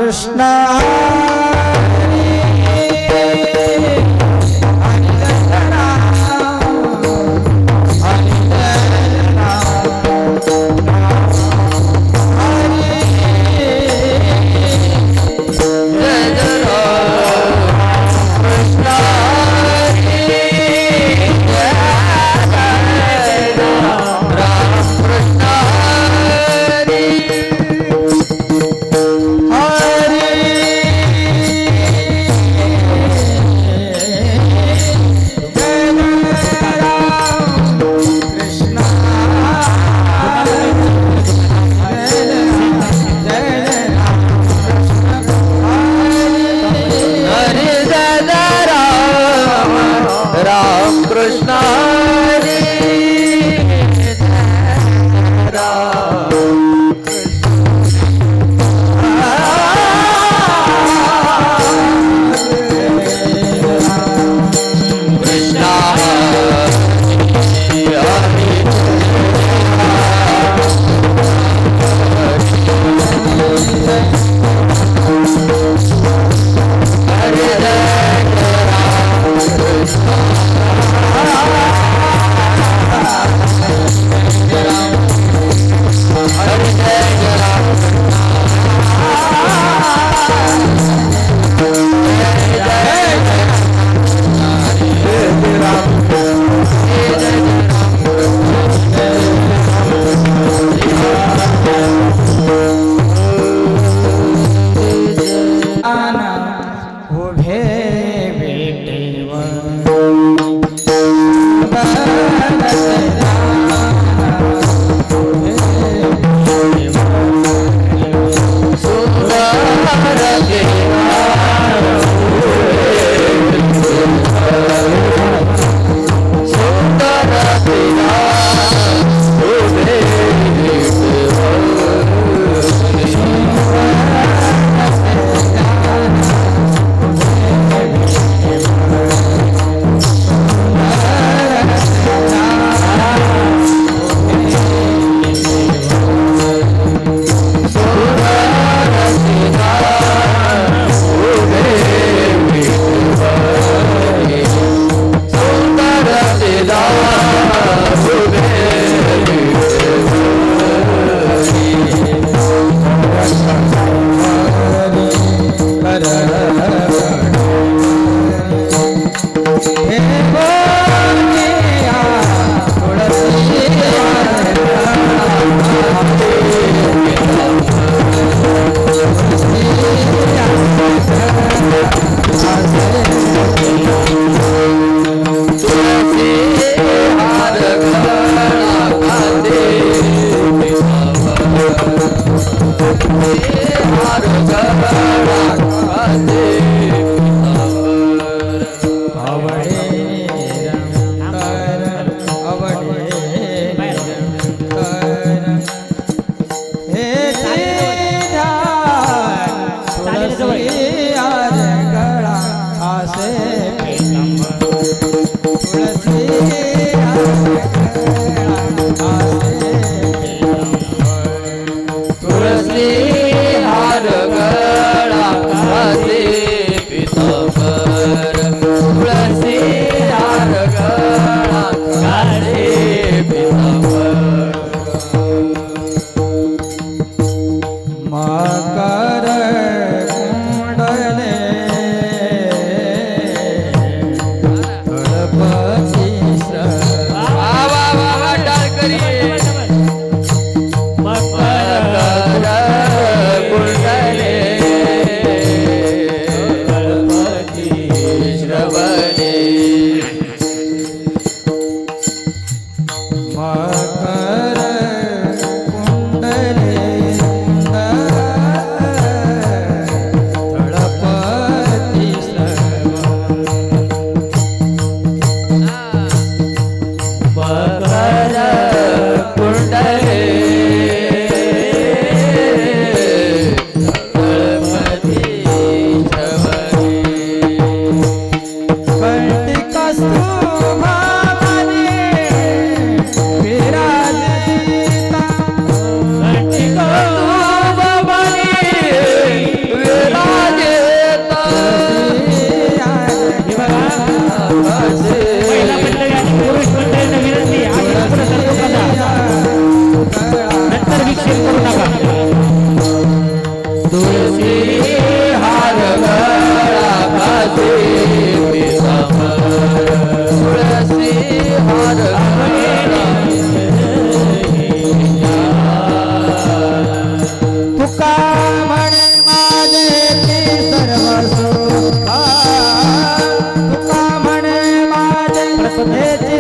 कृष्ण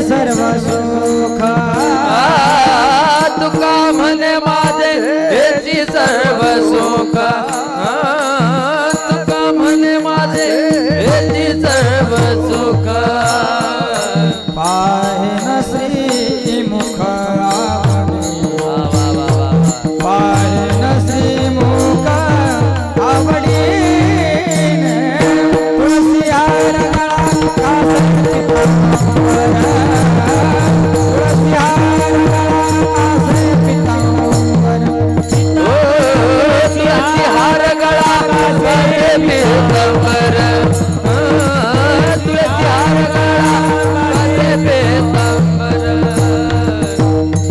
सर्व सुख तुका म्हणे माझे हेची सर्व सुख तुका म्हणे माझे हेची सर्व सुख पाहिन श्री मुख पाहिन श्री मुख आवडी तुळसी हार तुळसी हार गळा कासे पीतांबर तुळसी हार गळा कासे पीतांबर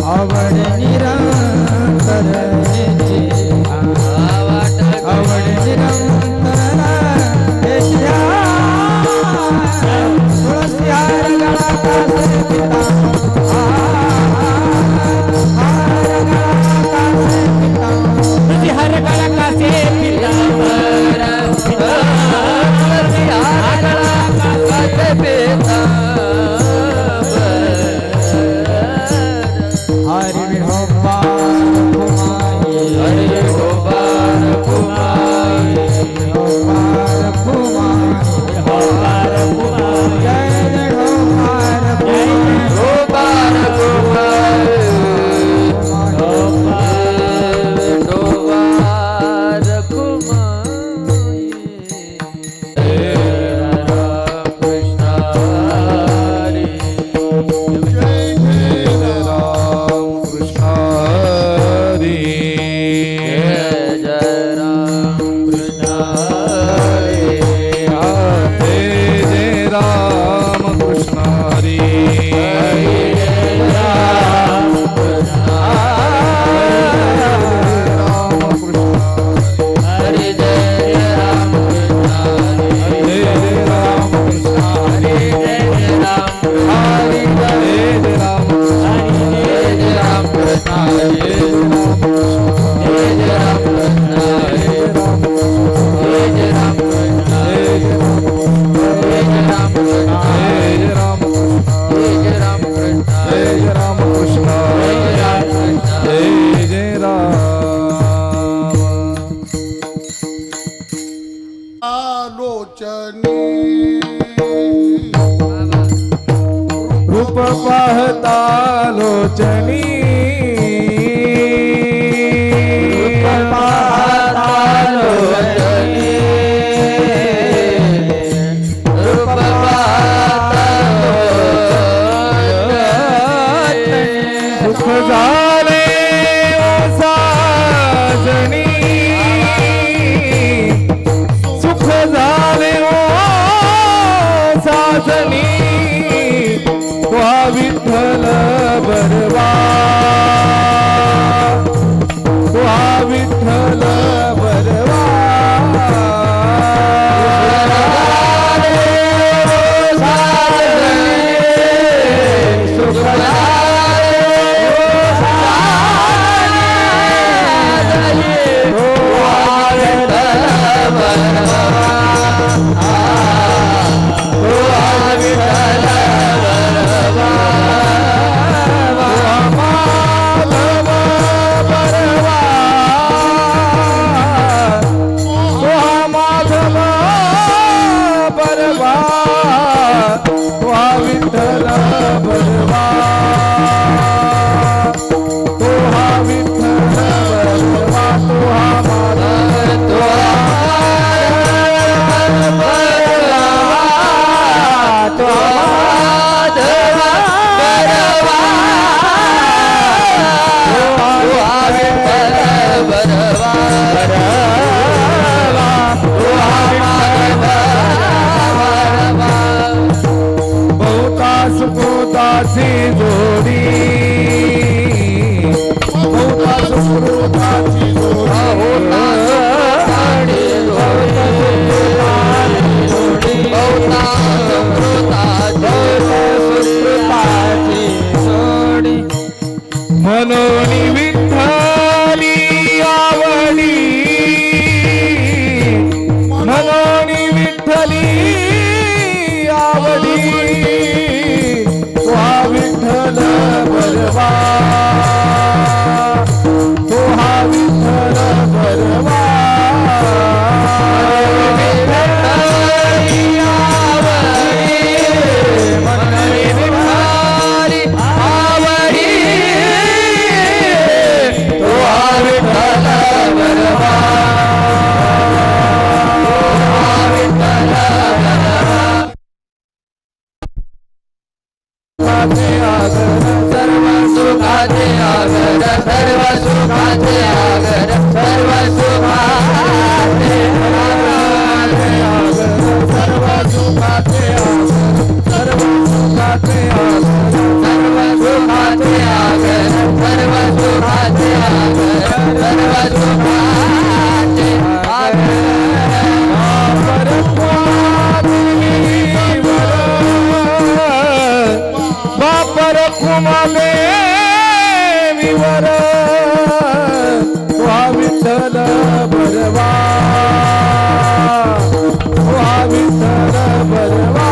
आवड निरंतर आवड निरंतर तुळसी हार गळा कासे तुळसी हार गळा कासे पीतांबर तुळसी हार गळा कासे पीतांबर हरि विठोबार फुमाई हरि विठोबार फुमाई विठोबार फुमाई जय विठोबार विठोबार फुमाई विठोबार फुमाई राम कृष्ण हरी जय राम कृष्ण हरी जय राम कृष्ण हरी जय राम हरी जय राम जय राम कृष्ण हरी जय राम कृष्ण हरी जय राम कृष्ण जय राम कृष्ण जय राम कृष्ण जय राम कृष्ण रूप पाहता लोचनी सुख झाले ओ साजनी सुख झाले ओ साजनी तुहा विठ्ठल बरवा तुहा विठ्ठल बरवा विठ्ठली आवडी विठ्ठल बरवा तो हा विठ्ठल बरवा सर्व सुखाचे आगर सर्व सुखाचे आगर सर्व सुखाचे आगर सर्व सुखाचे आगर सर्व सुखाचे आगर सर्व सुखाचे आगर सर्व सुखाचे आगर सर्व सुखाचे बापर कुमाले विवर तुहा विठ्ठल बरवा तुहा विठ्ठल बरवा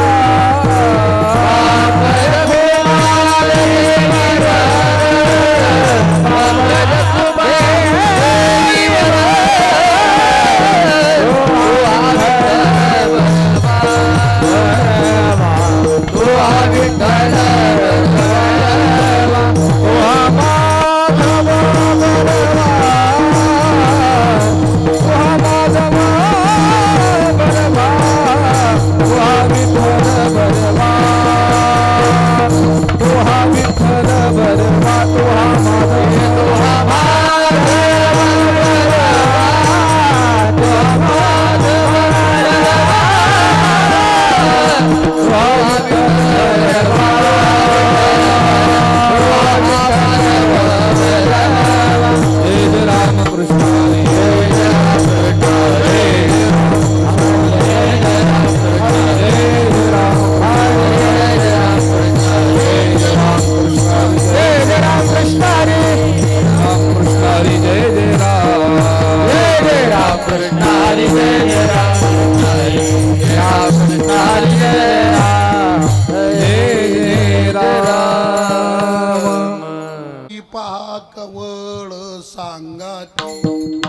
कवळ सांगाती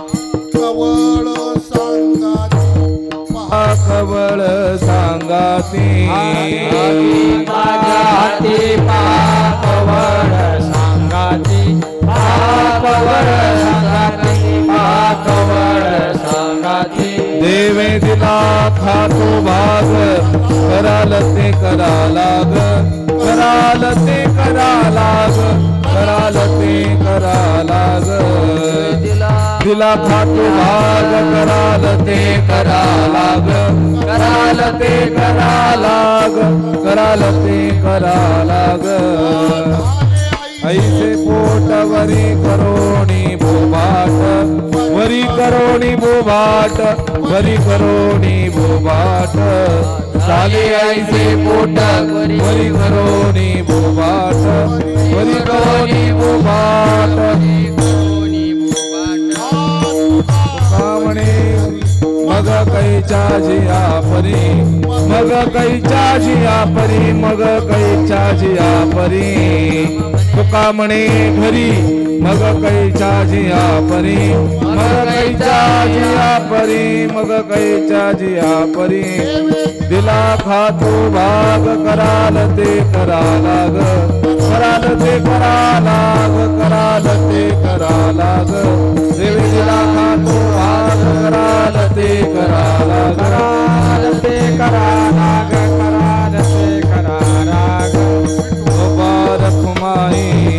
कवळ सांगाती कवळ सांगाती माझ्या हाती पाकवड सांगाती पाकवड सांगाती पाकवड सांगाती देवे दिला खातो भाग कराल ते करा लाग कराल ते करा लाग कराल ते करा लाग दिला खातो भाग कराल ते करा लाग कराल ते करा लाग कराल ते करा लाग ऐसे पोट वरी करोणी बोबाट वरी करोणी बोबाट वरी करोणी बोबाट चाले ऐसे पोट वरी करोणी बोबाट वरी करोणी बोबाट कामणे मग कैच्या जिया परी मग कैच्या जिया परी मग कैच्या जिया परी तुका म्हणे घरी मग कैच्या जिया परी मग कैच्या जिया परी मग कैच्या जिया परी दिला खातो भाग कराल ते करा लाग कराल ते करा लाग कराल ते करा लाग देवी दिला खातो भाग कराल ते करा लाग कराल ते करा लाग कराल ते करा लाग गोपाल कुमाई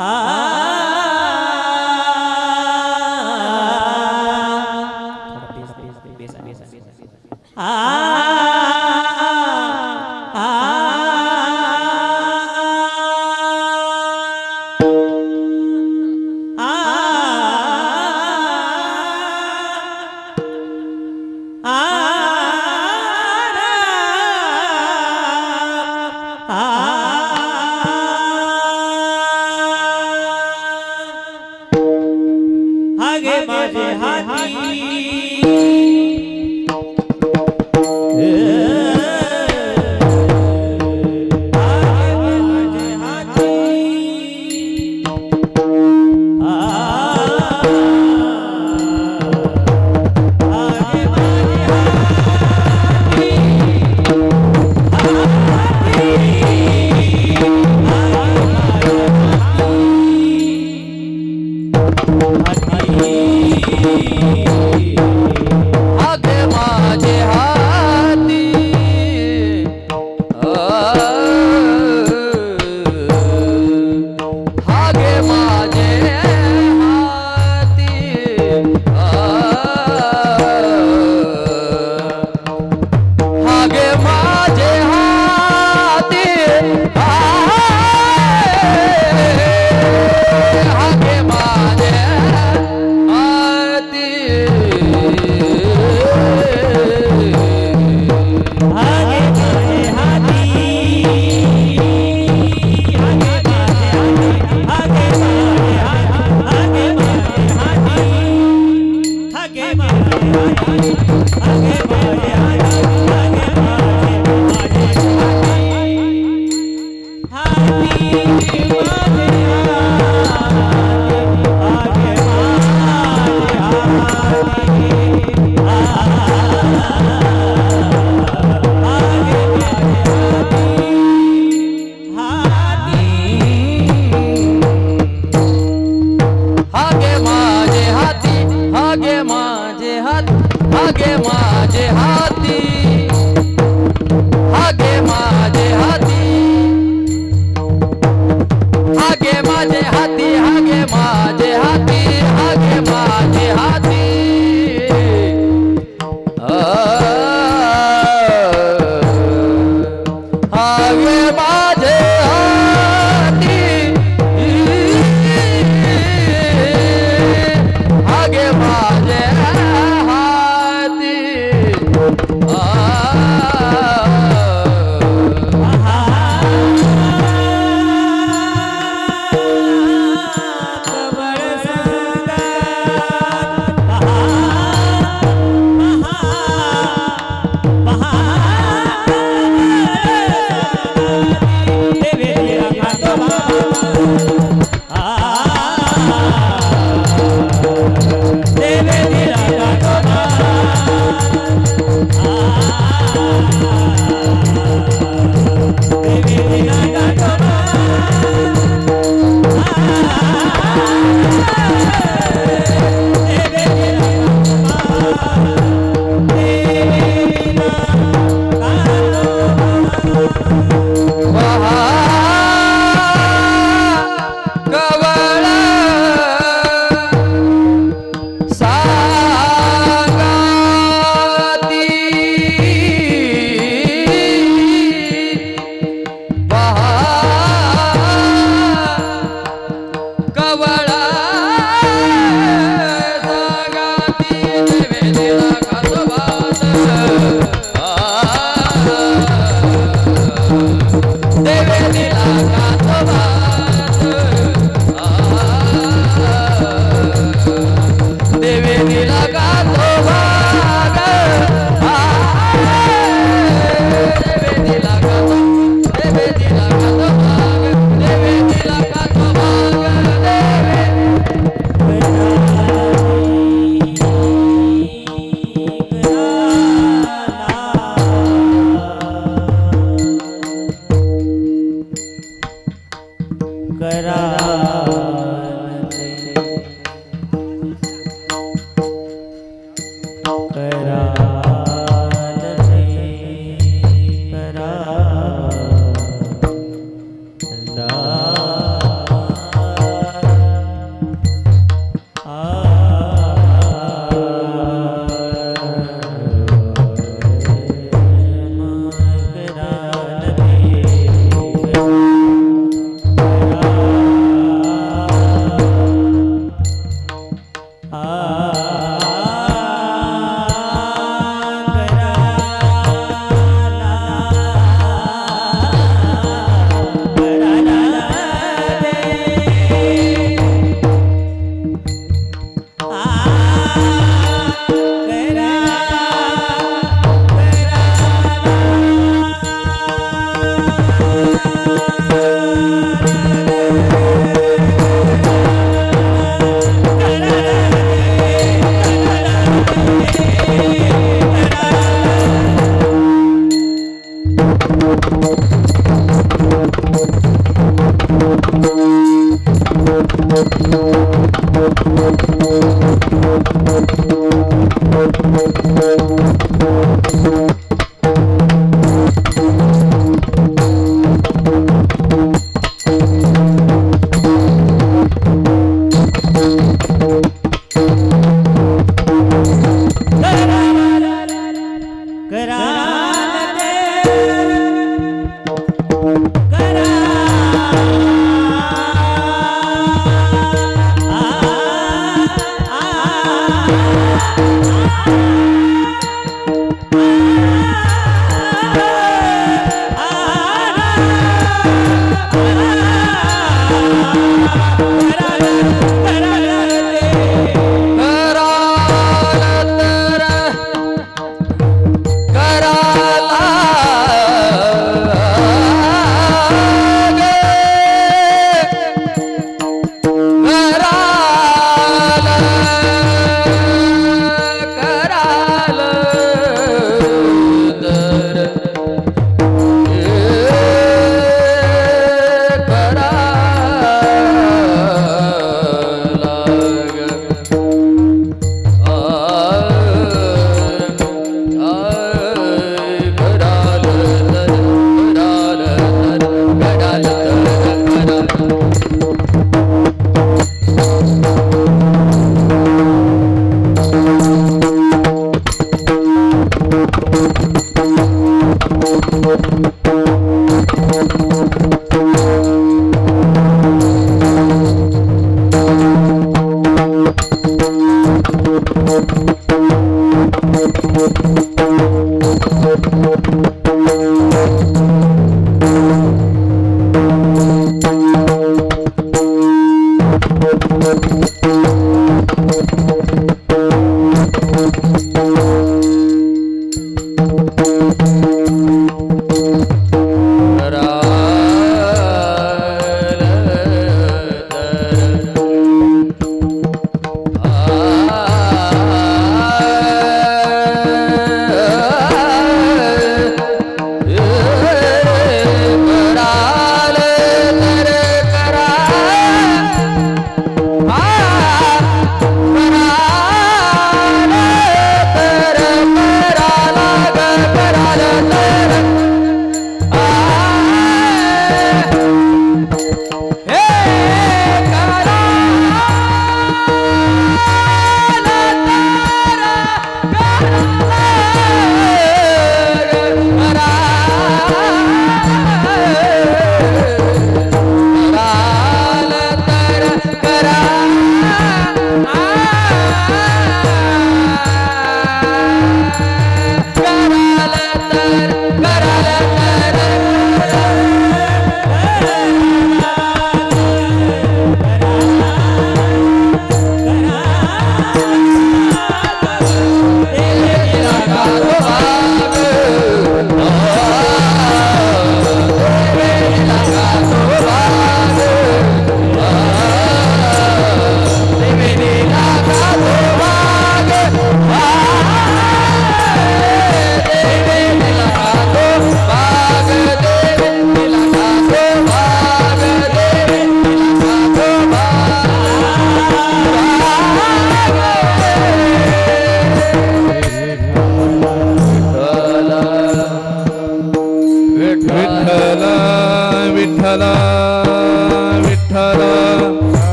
हागे माझे हाती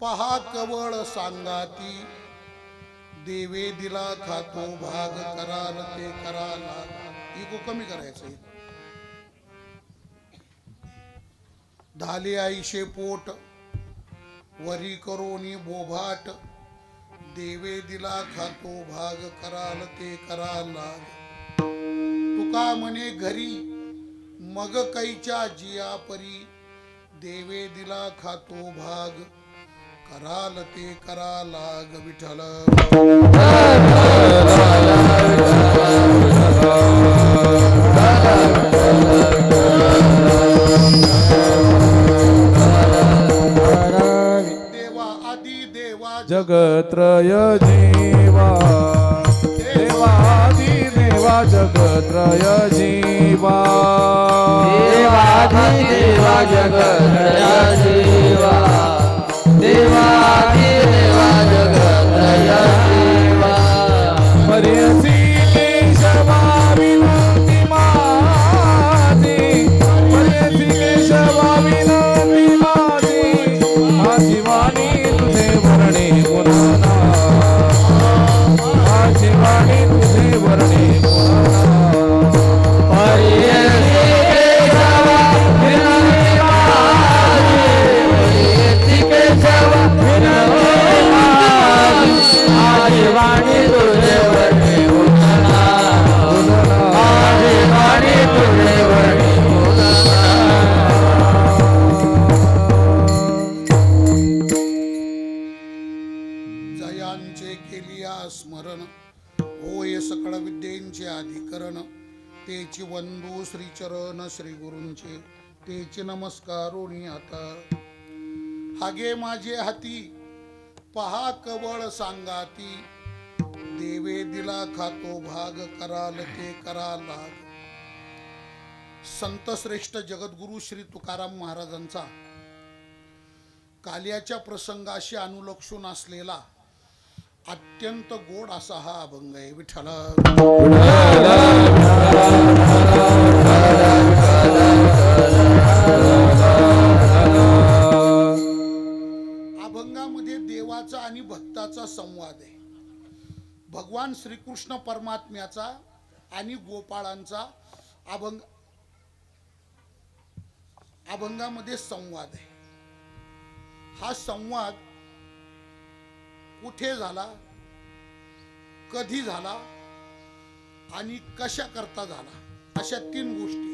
पहा कवळ सांगाती देवे दिला खातो भाग कराल ते कराला इको कमी करायचं धाले आईशे पोट वरी करोनी बोभाट देवे दिला खातो भाग कराल ते कराला तुका म्हणे घरी मग कैच्या जिया परी देवे दिला खातो भाग कराल ते कराला ग विठ्ठल देवा आदि देवा जगत्रय जीवा देवा आदि देवा जगत्रय जीवा देवाधि देवा जगत्रय जीवा देवाधि देवा जगत्रय जीवा पर्यसी केशवा विनंती माझी पर्यसी केशवा विनंती माझी माझी वाणी तुझे वर्णे पुराणा माझी वाणी तुझे वर्णे पुराणा पर्यसी केशवा विनंती माझी केशवा विनंती माझी वाणी तुझे वर्णे पुराणा माझी वाणी तुझे वर्णे जयांचे केलिया स्मरण होय सकळ विद्येंचे अधिकरण तेची वंदू श्रीचरण श्री गुरूंचे तेची नमस्कारोनी आता हागे माझे हाती पहा कवळ सांगाती देवे दिला खातो भाग कराल ते कराला संत श्रेष्ठ जगद्गुरु श्री तुकाराम महाराजांचा काल्याच्या प्रसंगाशी अनुलक्षून असलेला अत्यंत गोड असा हा अभंग आहे विठ्ठल अभंगामध्ये देवाचा आणि भक्ताचा संवाद आहे भगवान श्रीकृष्ण परमात्म्याचा आणि गोपाळांचा अभंगामध्ये संवाद आहे हा संवाद कुठे झाला कधी झाला आणि कशा करता झाला अशा 3 गोष्टी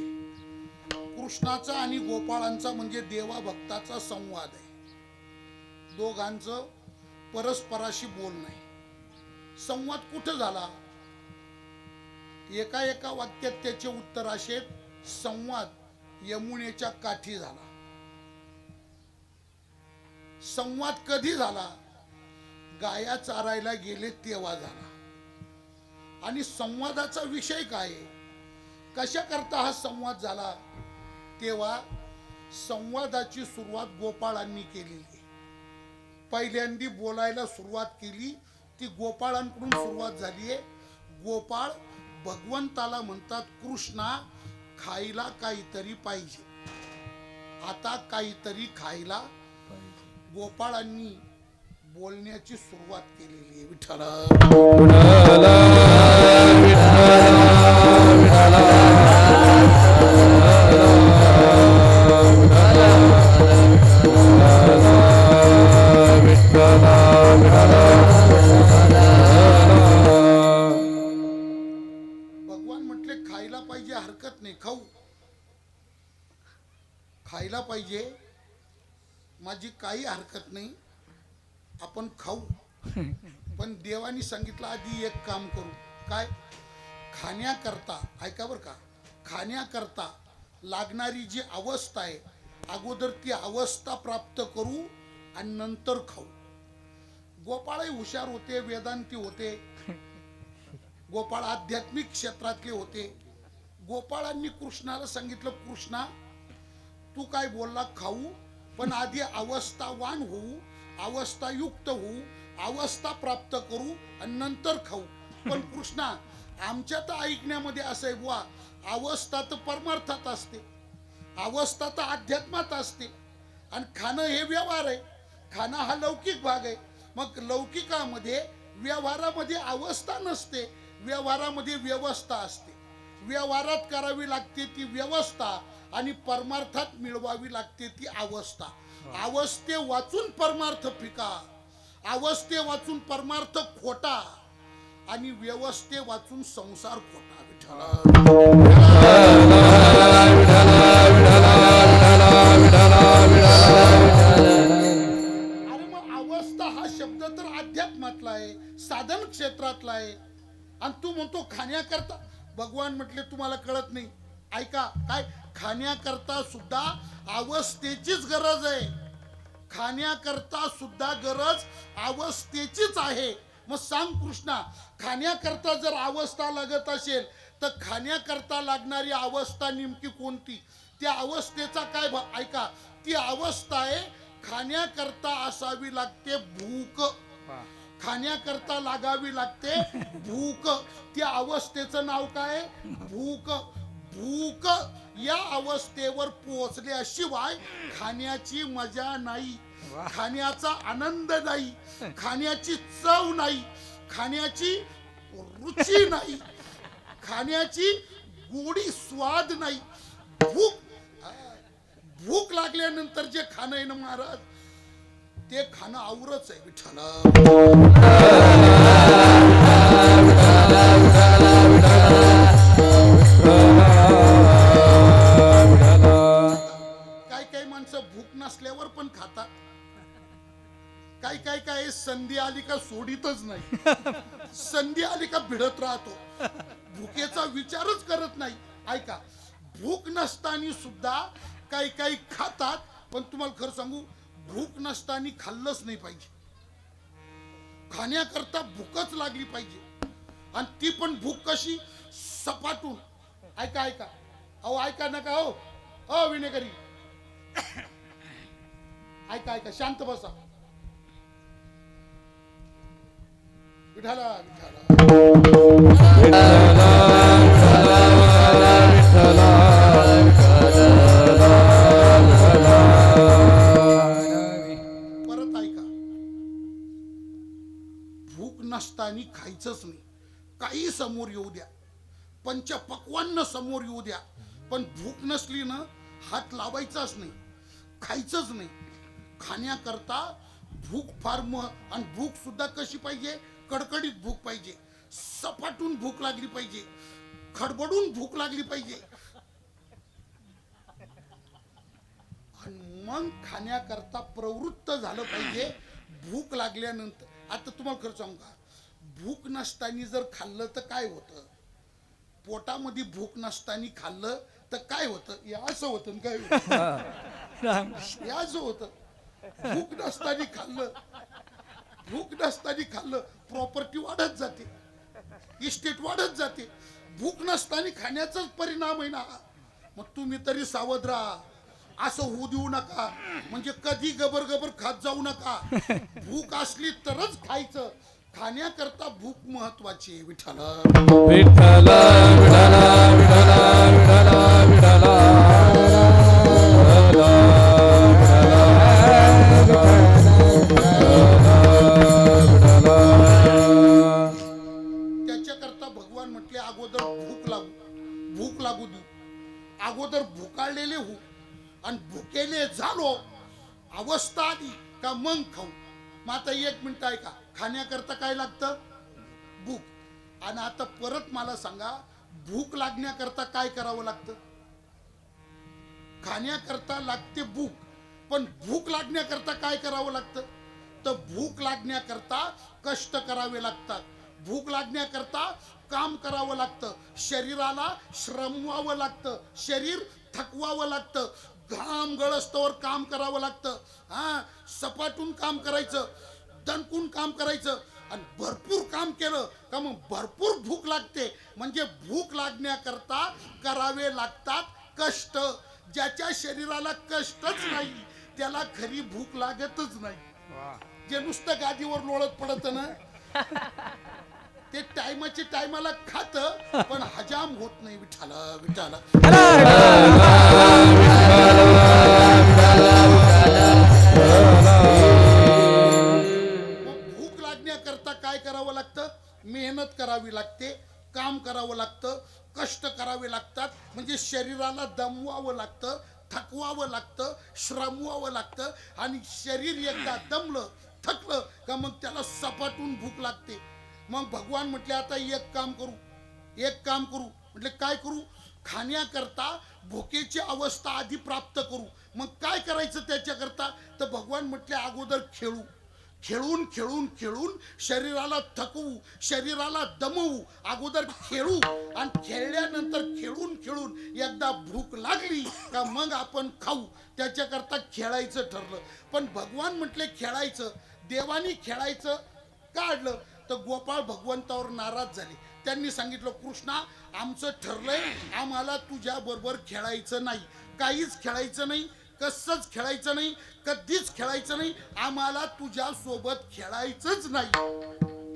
कृष्णाचा आणि गोपाळांचा म्हणजे देवा भक्ताचा संवाद आहे दोघांचं परस्पराशी बोलणं आहे संवाद कुठं झाला एका वाक्यात त्याचे उत्तर असे संवाद यमुनेच्या काठी झाला संवाद कधी झाला गाया चारायला गेले तेव्हा झाला आणि संवादाचा विषय काय कशा करता हा संवाद झाला तेव्हा संवादाची सुरुवात गोपाळांनी केली पहिल्यांदी बोलायला सुरुवात केली ती गोपाळांकडून सुरुवात झाली आहे गोपाळ भगवंताला म्हणतात कृष्णा खायला काहीतरी पाहिजे आता काहीतरी खायला गोपाळांनी बोलण्याची सुरुवात केलेली आहे विठ्ठल भगवान म्हटले खायला पाहिजे हरकत नाही खाऊ खायला पाहिजे माझी काही हरकत नाही आपण खाऊ पण देवानी सांगितलं आधी एक काम करू काय खाण्याकरता ऐका बरं का खाण्याकरता लागणारी जी अवस्था आहे अगोदर ती अवस्था प्राप्त करू आणि नंतर खाऊ गोपाळही हुशार होते वेदांती होते गोपाळ आध्यात्मिक क्षेत्रातले होते गोपाळांनी कृष्णाला सांगितलं कृष्णा तू काय बोलला खाऊ पण आधी अवस्थावान होऊ अवस्थायुक्त होऊ अवस्था प्राप्त करू आणि नंतर खाऊ पण कृष्णा आमच्या तर ऐकण्यामध्ये असं आहे बुवा अवस्था तर परमार्थात असते अवस्था तर अध्यात्मात असते आणि खाणं हे व्यवहार आहे खाणं हा लौकिक भाग आहे. मग लौकिकामध्ये व्यवहारामध्ये अवस्था नसते, व्यवहारामध्ये व्यवस्था असते. व्यवहारात करावी लागते ती व्यवस्था आणि परमार्थात मिळवावी लागते ती अवस्था. अवस्थे वाचून परमार्थ फिका, अवस्थे वाचून परमार्थ खोटा आणि व्यवस्थे वाचून संसार खोटा. अरे मग अवस्था हा शब्द तर अध्यात्मातला आहे, साधन क्षेत्रातला आहे. आणि तू म्हणतो खाण्याकरता. भगवान म्हटले तुम्हाला कळत नाही. ऐका, काय खाण्याकरता सुद्धा अवस्थेचीच गरज आहे. खाण्याकरता सुद्धा गरज अवस्थेचीच आहे. मग सांग कृष्णा, खाण्याकरता जर अवस्था लागत असेल तर खाण्याकरता लागणारी अवस्था नेमकी कोणती? त्या अवस्थेचा काय ऐका, ती अवस्था आहे खाण्याकरता असावी लागते भूक. खाण्याकरता लागावी लागते भूक. त्या अवस्थेचं नाव काय? भूक. भूक या अवस्थेवर पोहोचल्याशिवाय खाण्याची मजा नाही, खाण्याचा आनंद नाही, खाण्याची चव नाही, खाण्याची रुची नाही, खाण्याची गोडी स्वाद नाही. भूक लागल्यानंतर जे खाणं आहे ना महाराज, ते खाणं आवरच आहे. विठ्ठला काही माणसं भूक नसल्यावर पण खातात. काही संधी आली का सोडीतच नाही, संधी आली का भिडत राहतो, भुकेचा विचारच करत नाही. ऐका, भूक नसताना सुद्धा काही खातात. पण तुम्हाला खरं सांगू, भूक नसताना खाल्लंच नाही पाहिजे. खाण्याकरता भूकच लागली पाहिजे. आणि ती पण भूक कशी? सपाटून. ऐका, अहो ऐका नका हो विनेकरी, ऐका, शांत बसा. विठाला परत ऐका, भूक नसताना खायचंच नाही. काही समोर येऊ द्या, पंचपक्वान्न समोर येऊ द्या, पण भूक नसली ना हात लावायचाच नाही, खायचंच नाही. खाण्याकरता भूक फार आणि भूक सुद्धा कशी पाहिजे? कडकडीत भूक पाहिजे, सपाटून भूक लागली पाहिजे, खडबडून भूक लागली पाहिजे. आणि मग खाण्याकरता प्रवृत्त झालं पाहिजे. भूक लागल्यानंतर, आता तुम्हाला खरं सांगू का, भूक नसताना जर खाल्लं तर काय होतं? पोटामध्ये भूक नसताना खाल्लं तर काय होतं? या असं होतं काय? या असं होतं. भूक नसताना खाल्लं प्रॉपर्टी वाढत जाते, इस्टेट वाढत जाते. भूक नसताना खाण्याचाच परिणाम आहे ना. मग तुम्ही तरी सावध राहा, असं होऊ देऊ नका. म्हणजे कधी गबर खात जाऊ नका. भूक असली तरच खायचं. खाण्याकरता भूक महत्वाची आहे. विठ्ठला विठ्ठला विठ्ठला विठ्ठला विठ्ठला त्याच्याकरता भगवान म्हटले, अगोदर भूक लागू देऊ, अगोदर भुकाळलेले हो, आणि भुकेले झालो, अवस्था आली का मग खाऊ. मग आता एक मिनिट ऐका, खाण्याकरता काय लागतं? भूक. आणि आता परत मला सांगा, भूक लागण्याकरता काय करावं लागतं? खाण्याकरता लागते भूक, पण भूक लागण्याकरता काय करावं लागतं? तर भूक लागण्याकरता कष्ट करावे लागतात, भूक लागण्याकरता काम करावं लागतं, शरीराला श्रमवावं लागतं, शरीर थकवावं लागतं, घाम गळस्तवर काम करावं लागतं. सपाटून काम करायचं, दणकून काम करायचं. आणि भरपूर काम केलं का मग भरपूर भूक लागते. म्हणजे भूक लागण्याकरता करावे लागतात कष्ट. ज्याच्या शरीराला कष्टच नाही त्याला खरी भूक लागतच नाही. जे नुसतं गादीवर लोळत पडत ना, ते टायमाला खात पण हजाम होत नाही. विठ्ठला विठ्ठला विठ्ठला करावी लागते, काम करावं लागतं, कष्ट करावे लागतात, म्हणजे शरीराला दमवावं लागतं, थकवावं लागतं, श्रमवावं लागतं. आणि शरीर एकदा दमलं थकलं का मग त्याला सपाटून भूक लागते. मग भगवान म्हटले आता एक काम करू. म्हटले काय करू? खाण्याकरता भुकेची अवस्था आधी प्राप्त करू. मग काय करायचं त्याच्याकरता? तर भगवान म्हटले अगोदर खेळून शरीराला थकवू, शरीराला दमवू, अगोदर खेळू. आणि खेळल्यानंतर खेळून एकदा भूक लागली का मग आपण खाऊ. त्याच्याकरता खेळायचं ठरलं. पण भगवान म्हटले खेळायचं, देवानी खेळायचं काढलं तर गोपाळ भगवंतावर नाराज झाले. त्यांनी सांगितलं कृष्णा आमचं ठरलंय, आम्हाला तुझ्या बरोबर खेळायचं नाही, काहीच खेळायचं नाही, कसंच खेळायचं नाही, कधीच खेळायचं नाही, आम्हाला तुझ्या सोबत खेळायचंच नाही.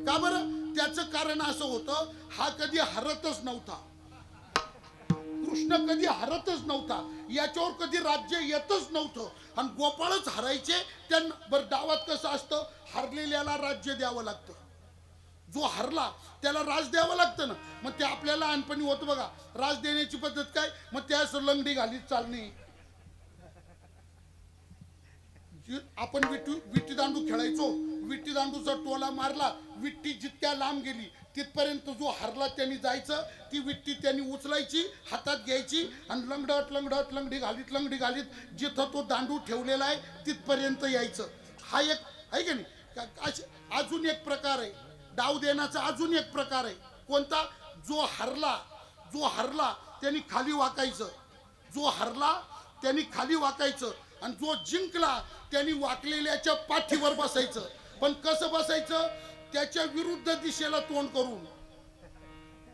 का बरं? त्याचं कारण असं होतं, हा कधी हरतच नव्हता. कृष्ण कधी हरतच नव्हता, याच्यावर कधी राज्य येतच नव्हतं. आणि गोपाळच हरायचे. त्यांना बरं डावात कसं असतं, हरलेल्याला राज्य द्यावं लागतं, जो हरला त्याला राज द्यावं लागतं ना. मग ते आपल्याला लहानपणी होतं बघा, राज देण्याची पद्धत काय, मग त्या लंगडी घालीत चालणे. आपण विट्टी दांडू खेळायचो, विट्टी दांडूचा टोला मारला, विट्टी जितक्या लांब गेली तिथपर्यंत जो हरला त्यांनी जायचं, ती विट्टी त्यांनी उचलायची, हातात घ्यायची आणि लंगडी घालीत जिथं तो दांडू ठेवलेला आहे तिथपर्यंत यायचं. हा एक आहे की नाही. अजून एक प्रकार आहे डाव देण्याचा, अजून एक प्रकार आहे. कोणता? जो हरला त्यांनी खाली वाकायचं, आणि जो जिंकला त्यांनी वाकलेल्याच्या पाठीवर बसायचं. पण कसं बसायचं? त्याच्या विरुद्ध दिशेला तोंड करून.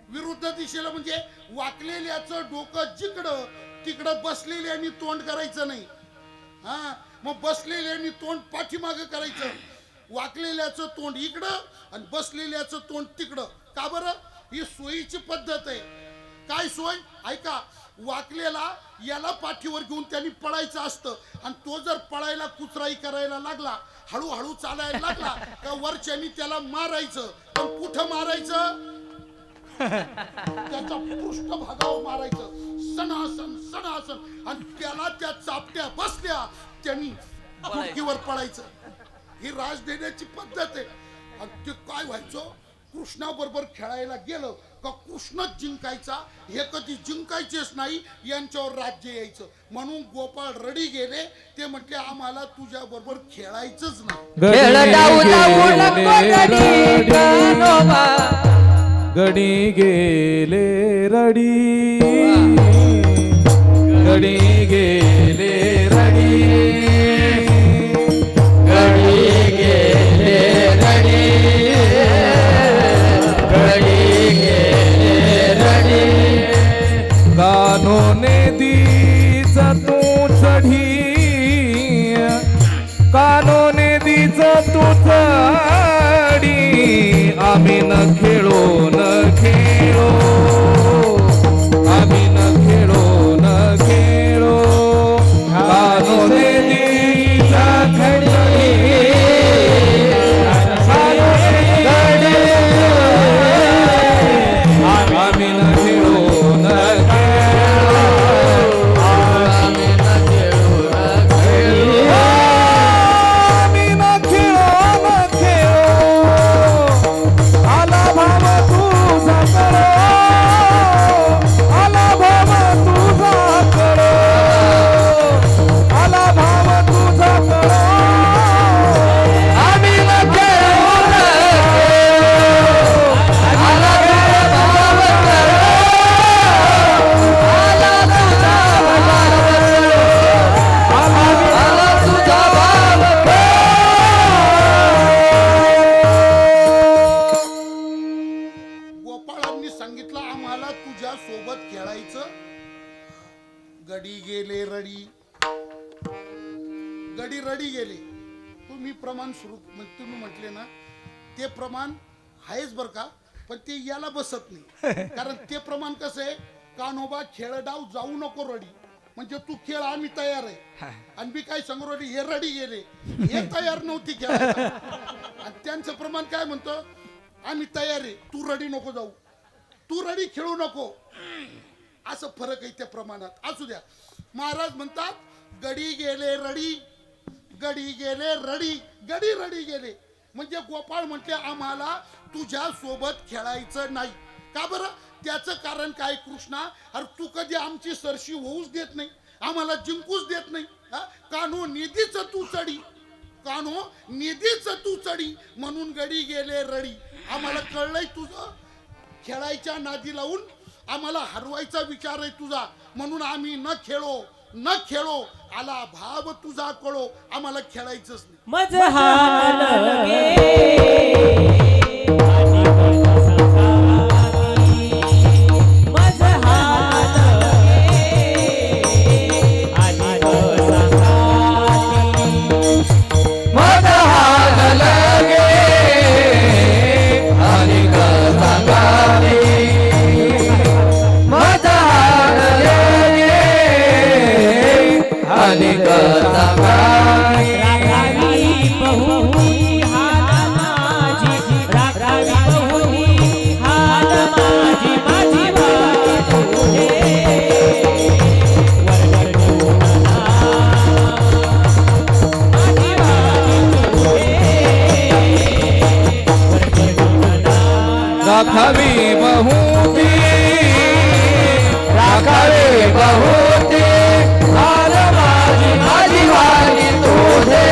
विरुद्ध दिशेला म्हणजे वाकलेल्याचं डोकं जिकडं तिकडं बसलेल्यानी तोंड करायचं नाही. हा, मग बसलेल्यानी तोंड पाठीमागं करायचं, वाकलेल्याचं तोंड इकडं आणि बसलेल्याचं तोंड तिकडं. का बरं? ही सोयीची पद्धत आहे. काय सोय? ऐका, वाकलेला याला पाठीवर घेऊन त्यांनी पळायचं असतं, आणि तो जर पळायला कुचराई करायला लागला, हळूहळू चालायला लागला का वरच्यानी त्याला मारायचं. पण कुठं मारायचं? त्याच्या पृष्ठभागावर मारायचं. सणासन. आणि त्याला त्या चापट्या बसल्या त्यांनी डोकीवर पळायचं. ही राज देण्याची पद्धत आहे. आणि ते काय व्हायचं, कृष्णाबरोबर खेळायला गेलं का कृष्णच जिंकायचा, हे कधी जिंकायचेच नाही, यांच्यावर राज्य यायचं. म्हणून गोपाळ रडी गेले. ते म्हटले आम्हाला तुझ्या बरोबर खेळायचंच नाही. गडी गेले रडी, गडी गेले रडी, गडी गेले रडी, गडी गेले रडी. कानोने दीच तू चढी, कानोने दीच तू चढी, आम्ही न खेळो आम्ही न खेळो कानोने दीच खडी, आम्ही न खेळो रडी गेले. तुम्ही प्रमाण सुरू तुम्ही म्हटले ना, ते प्रमाण आहेच बरं का, पण ते याला बसत नाही. कारण ते प्रमाण कसं आहे, कान्होबा खेळ डाव जाऊ नको रडी, म्हणजे तू खेळ आम्ही तयार आहे. आणि मी काय सांगू रडी, हे रडी गेले, हे तयार नव्हती खेळायला. आणि त्यांचं प्रमाण काय म्हणतं, आम्ही तयार आहे, तू रडी नको जाऊ, तू रडी खेळू नको. असं फरक आहे त्या प्रमाणात. असू द्या. महाराज म्हणतात गडी गेले रडी, गडी गेले रडी, गडी रडी गेले. म्हणजे गोपाळ म्हटले आम्हाला तुझ्या सोबत खेळायचं नाही. का बरं? त्याचं कारण काय कृष्णा? अरे तू कधी आमची सरशी होऊच देत नाही, आम्हाला जिंकूच देत नाही. कानो निधीच तू चढी, कानो निधीच तू चढी, म्हणून गडी गेले रडी. आम्हाला कळलंय तुझं खेळायच्या नादी लावून आम्हाला हरवायचा विचार आहे तुझा, म्हणून आम्ही न खेळो न खेळो. आला भाव तुझा कळो, आम्हाला खेळायचंच नाही. मज हाल गे आणि मज हाल गे आणि मज हाल गे आणि सांगारी, मज हाल गे आणि सांगारी. रागावी बहुनी हाल माझी, रागावी बहुनी हाल माझी, माझी बात तुझे वरवर ठेवूना, माझी बात तुझे वरवर ठेवूना. राखावी बहुती, राखावी बहुती हाल माझी, माझी वाणी तुझे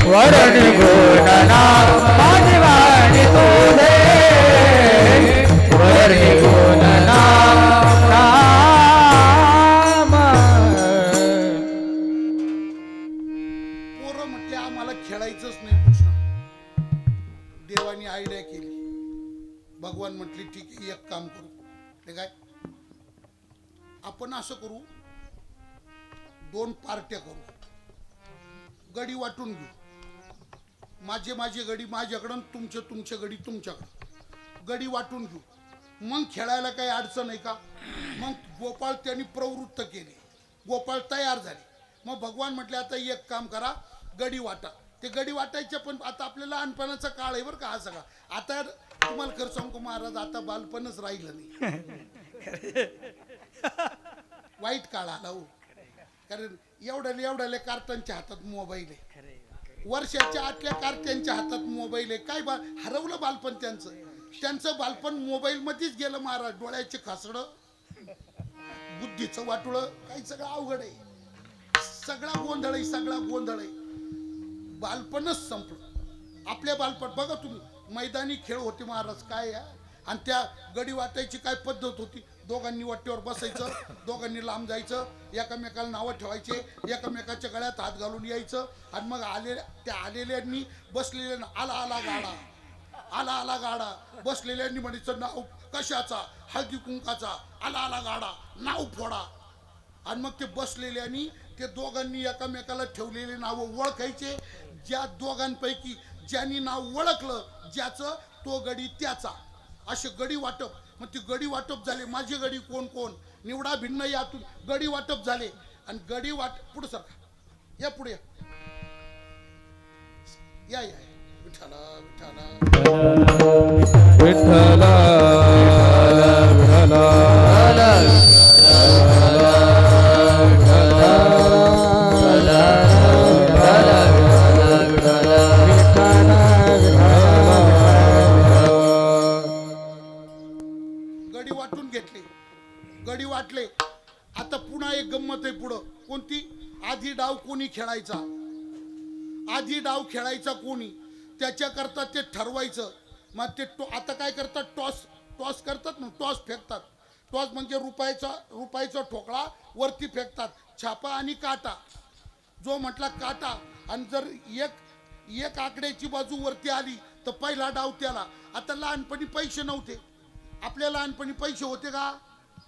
वरण गुणना, माझी वाणी तुझे वरण गुणना. राम पोरं म्हटले आम्हाला खेळायचंच नाही कृष्णा. देवानी आयडिया केली. भगवान म्हटले ठीक आहे, एक काम करू. ते काय आपण असं करू, 2 पार्ट्या करू, गडी वाटून घेऊ. माझे माझे गडी माझ्याकडं, तुमचे तुमचे गडी तुमच्याकडं. गडी वाटून घेऊ, मग खेळायला काही अडचण आहे का? मग गोपाळ त्यांनी प्रवृत्त केले, गोपाळ तयार झाले. मग भगवान म्हटले आता एक काम करा, गडी वाटा. ते गडी वाटायचे, पण आता आपल्या लहानपणाचा काळ आहे बरं का हा सगळा. आता तुम्हाला खरं सांगू महाराज, आता बालपणच राहिलं नाही. वाईट काळ आला हो. कारण एवढ्या कार्टनच्या हातात मोबाईल आहे, वर्षाच्या आतल्या कार्ट्यांच्या हातात मोबाईल आहे. काय हरवलं बालपण त्यांचं. त्यांचं बालपण मोबाईल मध्येच गेलं महाराज. डोळ्याचे खासडं, बुद्धीचं वाटुळं, काही सगळं अवघड आहे. सगळा गोंधळ आहे, सगळा गोंधळ आहे. बालपणच संपलं. आपल्या बालपण बघा तुम्ही, मैदानी खेळ होते महाराज काय. आणि त्या गडी वाटायची काय पद्धत होती. दोघांनी वाटेवर बसायचं, दोघांनी लांब जायचं, एकामेकाला नावं ठेवायचे, एकामेकाच्या गळ्यात हात घालून यायचं. आणि मग त्या आलेल्यांनी बसलेल्या आला आला गाडा, आला आला गाडा. बसलेल्यांनी म्हणायचं नाव कशाचा? हळदी कुंकाचा. आला आला गाडा, नाव फोडा. आणि मग ते बसलेल्यांनी ते दोघांनी एकामेकाला ठेवलेले नावं ओळखायचे. ज्या दोघांपैकी ज्यांनी नाव ओळखलं ज्याचं, तो गडी त्याचा. असे गडी वाटप. मग ती गडी वाटप झाले. माझे गडी कोण कोण, निवडा भिन्न यातून गडी वाटप झाले. आणि गडी पुढे सरका, या पुढे या या. विठाला विठाला विठ्ठला गडी वाटून घेतले, गडी वाटले. आता पुन्हा एक गंमत आहे पुढं. कोणती? आधी डाव कोणी खेळायचा, आधी डाव खेळायचा कोणी, त्याच्याकरता ते ठरवायचं. मग ते आता काय करतात, टॉस करतात ना, टॉस फेकतात. टॉस म्हणजे रुपयाचा ठोकळा वरती फेकतात. छापा आणि काटा. जो म्हटला काटा, आणि जर एक आकड्याची बाजू वरती आली तर पहिला डाव त्याला. आता लहानपणी पैसे नव्हते. आपल्या लहानपणी पैसे होते का?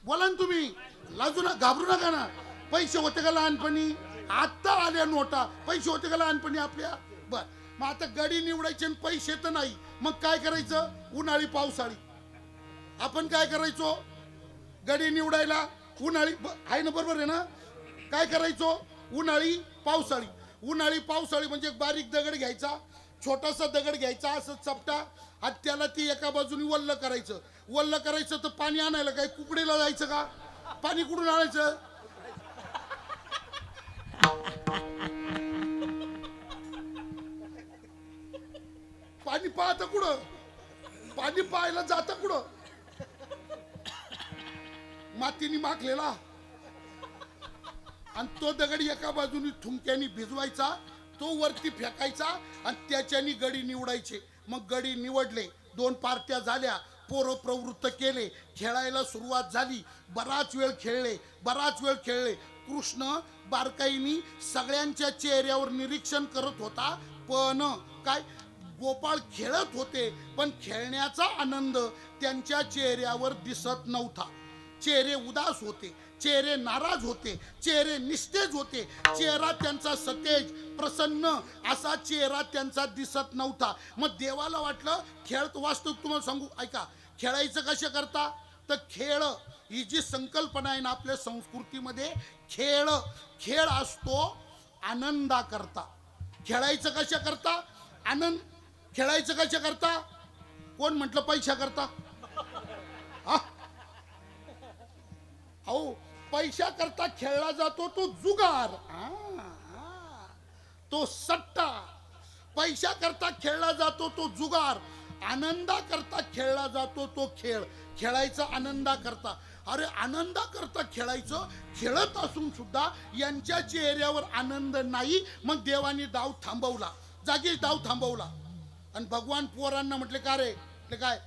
बोला ना तुम्ही, लाजू ना, घाबरू नका ना. पैसे होते का लहानपणी? आता आल्या नोटा. पैसे होते का लहानपणी आपल्या? बर. मग आता गडी निवडायचे आणि पैसे तर नाही. मग काय करायचं? उन्हाळी पावसाळी. आपण काय करायचो? गडी निवडायला उन्हाळी आहे ना, बरोबर आहे ना? काय करायचो? उन्हाळी पावसाळी. उन्हाळी पावसाळी म्हणजे बारीक दगड घ्यायचा, छोटासा दगड घ्यायचा असं चपटा, आणि त्याला ती एका बाजूने वल्ल करायचं तर पाणी आणायला काय कुकडीला जायचं का? पाणी कुठून आणायचं? पाणी पाहतं कुठं? पाणी पाहायला जातं कुठं? मातीने माखलेला आणि तो दगड एका बाजूने थुंक्याने भिजवायचा, तो वरती फेकायचा आणि त्याच्यानी गडी निवडायचे. मग गडी निवडले, 2 पार्ट्या झाल्या, पोरं प्रवृत्त केले, खेळायला सुरुवात झाली. बराच वेळ खेळले. कृष्ण बारकाईनी सगळ्यांच्या चेहऱ्यावर निरीक्षण करत होता. पण काय, गोपाळ खेळत होते पण खेळण्याचा आनंद त्यांच्या चेहऱ्यावर दिसत नव्हता. चेहरे उदास होते, चेहरे नाराज होते, चेहरे निस्तेज होते. चेहरा त्यांचा सतेज प्रसन्न असा चेहरा त्यांचा दिसत नव्हता. मग देवाला वाटलं खेळ, वास्तव तुम्हाला सांगू ऐका, खेळायचं कशा करता? तर खेळ ही जी संकल्पना आहे ना आपल्या संस्कृतीमध्ये, खेळ असतो आनंदा करता. खेळायचं कशा करता? आनंद. खेळायचं कशा करता? कोण म्हटलं पैशा करता? अहो, पैशा करता खेळला जातो तो जुगार, तो सट्टा. पैशा करता खेळला जातो तो जुगार, आनंदा करता खेळला जातो तो खेळ. खेळायचं आनंदा करता. अरे आनंदा करता खेळायचं, खेळत असून सुद्धा यांच्या चेहऱ्यावर आनंद नाही. मग देवानी डाव थांबवला, जागीच डाव थांबवला. आणि भगवान पोरांना म्हटले, का रे? म्हटले काय?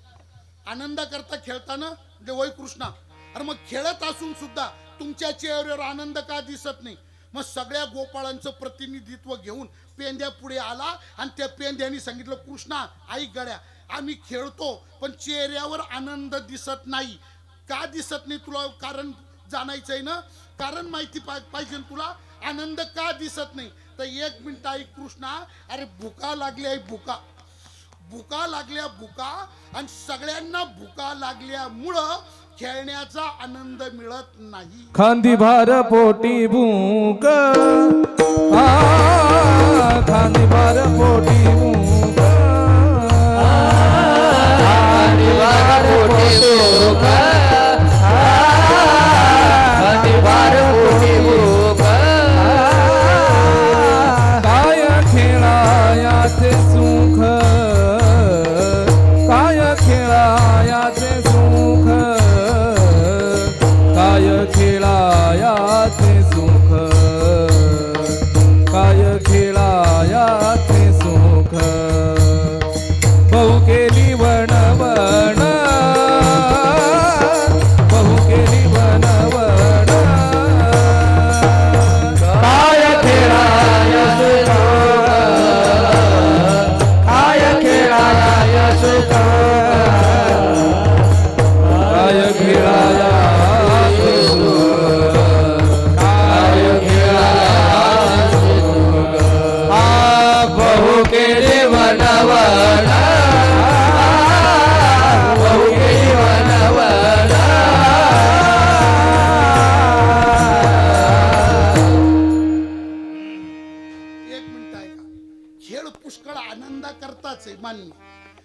आनंदा करता खेळताना वय कृष्णा, अरे मग खेळत असून सुद्धा तुमच्या चेहऱ्यावर आनंद का दिसत नाही? मग सगळ्या गोपाळांचं प्रतिनिधित्व घेऊन पेंद्या पुढे आला आणि त्या पेंद्याने सांगितलं, कृष्णा ऐक गड्या, आम्ही खेळतो पण चेहऱ्यावर आनंद दिसत नाही. का दिसत नाही तुला कारण जाणायचंय ना? कारण माहिती पाहिजे तुला, आनंद का दिसत नाही? तर 1 मिनिट ऐक कृष्णा. अरे भुका लागली आहे, भुका लागल्या आणि सगळ्यांना भुका लागल्यामुळं खेळण्याचा आनंद मिळत नाही. खांदी भार पोटी भूक, खांदी भार पोटी भूक, खांदी भार पोटी भूक, खांदी भार पोटी भूक. काय खेळायाचे सुख, काय खेळायाचे सुख, काय खेळायाचे सुख, काय खेळायाचे सुख. बहु केली वणवण, बहु केली वणवण, काय खेळाय सुख, काय खेळाय सुख, काय खेळाया काय खेळाय सुख. बहु केली वनवन, बहु केली वनवन. एक मिनिट ऐका, खेळ पुष्कळ आनंदा करताच आहे मान्य.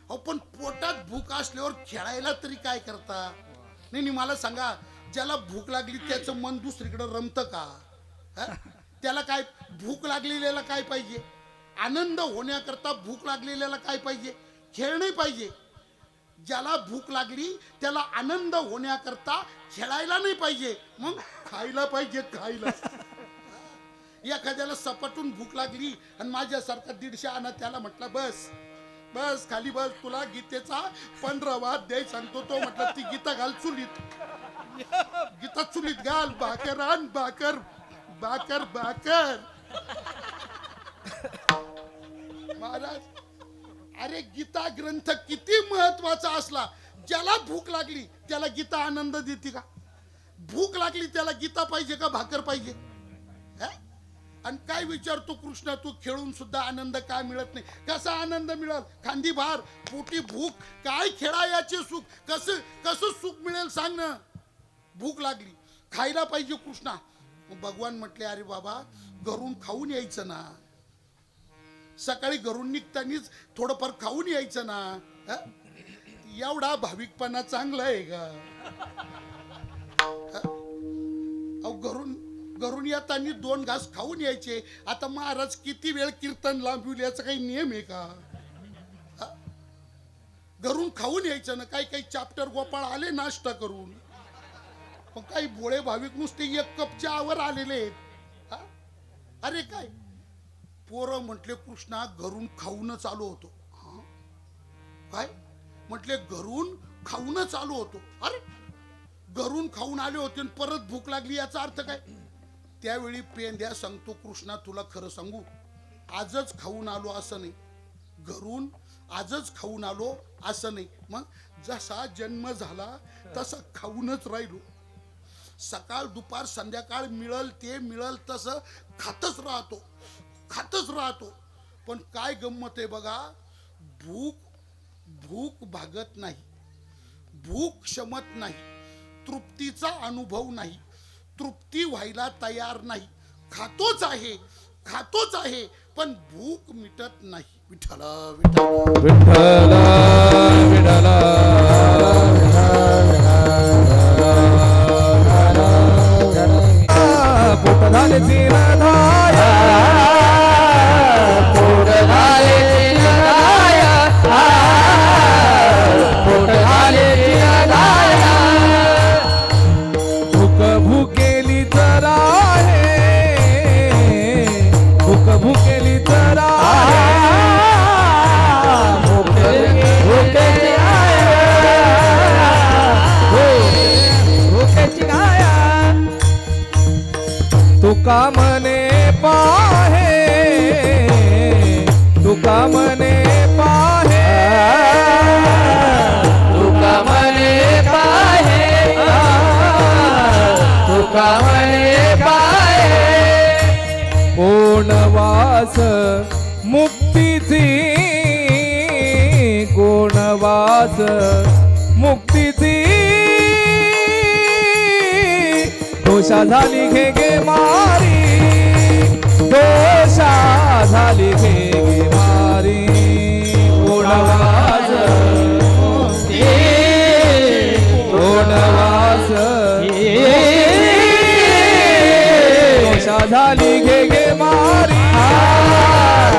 अहो पण पोटात भूक असल्यावर खेळायला तरी काय करता? नाही मला सांगा, ज्याला भूक लागली त्याचं मन दुसरीकडे रमतं का? त्याला काय भूक लागलेल्याला काय पाहिजे? आनंद होण्याकरता भूक लागलेल्याला काय पाहिजे? खेळ नाही पाहिजे. ज्याला भूक लागली त्याला आनंद होण्याकरता खेळायला नाही पाहिजे, मग खायला पाहिजे. खायला एखाद्याला सपाटून भूक लागली आणि माझ्यासारखा 150 आणा, त्याला म्हटलं बस खाली बस, तुला गीतेचा 15वा अध्याय सांगतो. तो म्हटलं ती गीता घाल चुलीत, गीता चुलीत घाल, भाकर आण, भाकर. महाराज, अरे गीता ग्रंथ किती महत्वाचा असला, ज्याला भूक लागली त्याला गीता आनंद देते का? भूक लागली त्याला गीता पाहिजे का भाकर पाहिजे? आणि काय विचारतो कृष्ण, तू खेळून सुद्धा आनंद काय मिळत नाही? कसा आनंद मिळेल? खांदी भार पोटी भूक, काय खेळायाचे सुख, कसं सुख मिळेल सांग ना? भूक लागली, खायला पाहिजे कृष्णा. भगवान म्हटले, अरे बाबा घरून खाऊन यायचं ना, सकाळी घरून निघतानीच थोडंफार खाऊन यायचं ना. हा? एवढा भाविकपणा चांगला आहे का? हा? अहो घरून येताना 2 घास खाऊन यायचे. आता महाराज किती वेळ कीर्तन लांबविल याचा काही नियम आहे का? हा? घरून खाऊन यायचं ना. काही चॅप्टर गोपाळ आले नाश्ता करून, पण काही भोळे भाविक नुसते 1 कप चहावर आलेले आहेत. हा? अरे काय पोरं म्हटले कृष्णा घरून खाऊनच आलो होतो. हा? काय म्हटले घरून खाऊनच आलो होतो. अरे घरून खाऊन आले होते आणि परत भूक लागली याचा अर्थ काय? त्यावेळी पेंद्या सांगतो कृष्णा तुला खरं सांगू, आजच खाऊन आलो असं नाही, घरून आजच खाऊन आलो असं नाही. मग जसा जन्म झाला तसा खाऊनच राहिलो. सकाळ दुपार संध्याकाळ मिळल ते मिळल तसं खातच राहतो. पण काय गंमत आहे बघा, भूक भागत नाही, भूक शमत नाही, तृप्तीचा अनुभव नाही, तृप्ती व्हायला तयार नाही. खातोच आहे पण भूक मिटत नाही. विठ्ठला विठ्ठला विठ्ठला विठ्ठला पोट झाले तीन धाया, पोट झाले तीन धाया, पोट झाले तीन धाया. भूक भुकेली तर आहे, भूक भुकेली तर आहे, भुकेची आहे, भुकेची गाया. तुका मने पाहे, तुका मने पाहे, तुका मने पाहे, तुका मने पाहे. कोण वास मुक्तीची, कोण वास मुक्तीची. दोषा झाली घे मारी, दोषा झाली घे मारी. कोण वास मुक्ती, कोण वास दोषा झाली घे मारी,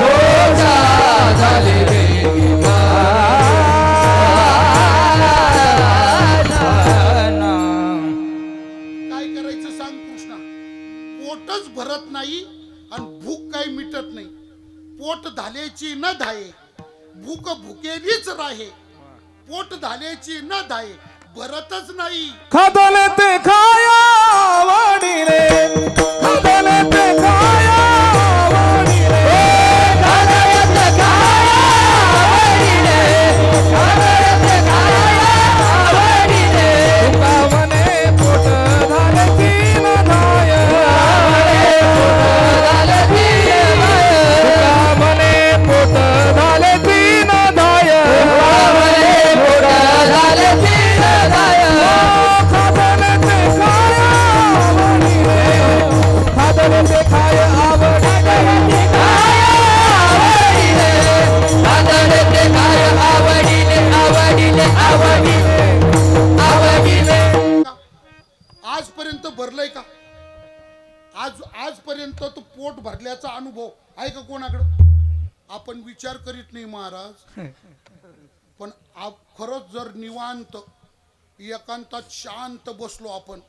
दोषा झाली घे मारी. काय करायचं सांग कृष्णा? पोटच भरत नाही आणि भूक काही मिटत नाही. पोट धाल्याची न धाये, भूक भुकेलीच राहे. पोट धाल्याची न धाये, भरतच नाही. खादले ते खाया वाडीले, खादले ते खाया वाडीले, खादले ते खाया वाडीले, खादले ते खाया वाडीले. तुका मने पोट झाले तीन धाय, तुका मने पोट झाले तीन धाय, पोट झाले तीन धाय. खादले ते खाया वाडीले, खादले ते खाया आवडीले, खादले ते खाया आवडीले, आवडीले, आवडीले, आवडीले. आजपर्यंत भरलंय का? आजपर्यंत तो पोट भरल्याचा अनुभव आहे का कोणाकडं? आपण विचार करीत नाही महाराज. पण खरंच जर निवांत एकांतात शांत बसलो आपण,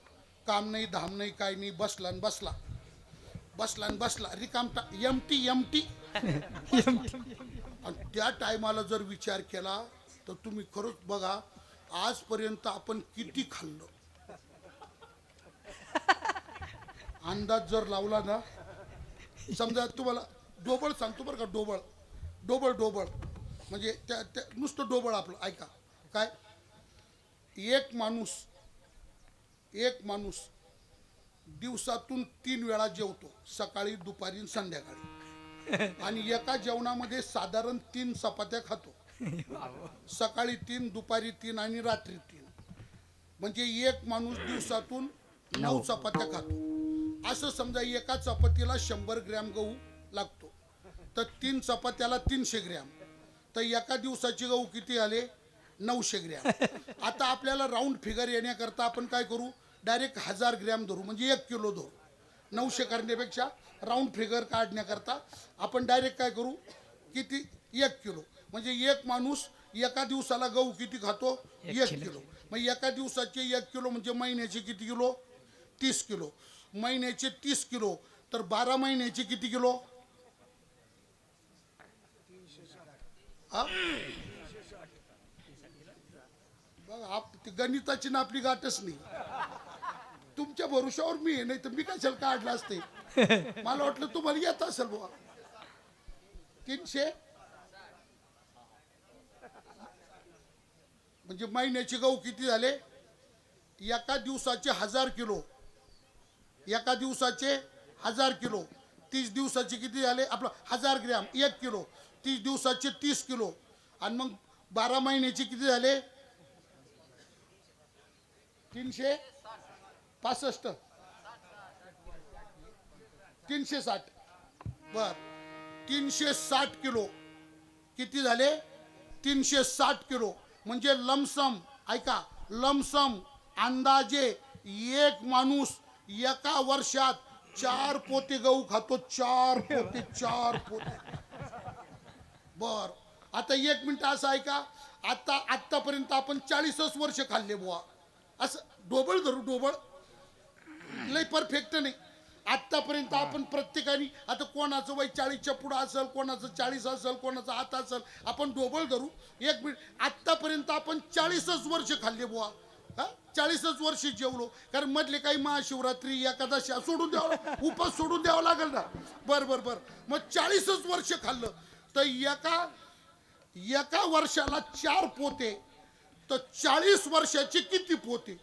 काम नाही धाम नाही काय नाही, बसला न बसला रिकामटा एमटी आणि त्या टायमाला जर विचार केला तर तुम्ही खरंच बघा आजपर्यंत आपण किती खाल्लं. अंदाज जर लावला ना, समजा तुम्हाला डोबळ सांगतो बरं का, डोबळ म्हणजे त्या नुसतं डोबळ आपलं ऐका. काय एक माणूस दिवसातून 3 वेळा जेवतो, सकाळी दुपारी संध्याकाळी. आणि एका जेवणामध्ये साधारण 3 चपात्या खातो. सकाळी 3, दुपारी 3 आणि रात्री 3. म्हणजे एक माणूस दिवसातून 9 चपात्या खातो. असं समजा एका चपातीला 100 ग्रॅम गहू लागतो, तर 3 चपात्याला 300 ग्रॅम. तर एका दिवसाचे गहू किती आले 900 ग्रॅम. आता आपल्याला राऊंड फिगर येण्याकरता आपण काय करू, डायरेक्ट 1000 ग्रॅम धरू, म्हणजे 1 किलो धरू. 900 करण्यापेक्षा राऊंड फिगर काढण्याकरता आपण डायरेक्ट काय करू, किती 1 किलो. म्हणजे एक माणूस एका दिवसाला गहू किती खातो 1 किलो. मग एका दिवसाचे 1 किलो म्हणजे महिन्याचे किती किलो 30 किलो. महिन्याचे 30 किलो तर 12 महिन्याचे किती किलो हा बघ, गणिताची ना आपली गाठच नाही. तुमच्या भरोशावर मी आहे, नाही तर मी कशाला काढला असते. मला वाटलं तुम्हाला येत असेल बुवा. 300 म्हणजे महिन्याचे गहू किती झाले, एका दिवसाचे 1000 किलो. एका दिवसाचे 1000 किलो 30 दिवसाचे किती झाले, आपलं 1000 ग्रॅम 1 किलो. 30 दिवसाचे 30 किलो आणि मग 12 महिन्याचे किती झाले 365 360. बर 360 किलो किती झाले 360 किलो. म्हणजे लमसम ऐका, लमसम अंदाजे एक माणूस एका वर्षात 4 पोते गहू खातो. 4 पोते. बर आता 1 मिनिट असं ऐका, आतापर्यंत आपण 40 वर्ष खाल्ले बुवा. असं डोबळ धरू, डोबळ लय परफेक्ट नाही. आतापर्यंत आपण प्रत्येकाने, आता कोणाचं वय 40च्या पुढं असेल, कोणाचं 40 असेल, कोणाचं आता असेल, आपण डोबळ धरू 1 मिनिट. आतापर्यंत आपण 40 वर्ष खाल्ले बुवा. 40 वर्ष जेवलो, कारण मधले काही महाशिवरात्री एकादशी सोडून द्यावं, उपास सोडून द्यावं लागेल ना. बर मग 40 वर्ष खाल्लं तर एका वर्षाला 4 पोते, तर 40 वर्षाचे किती पोते.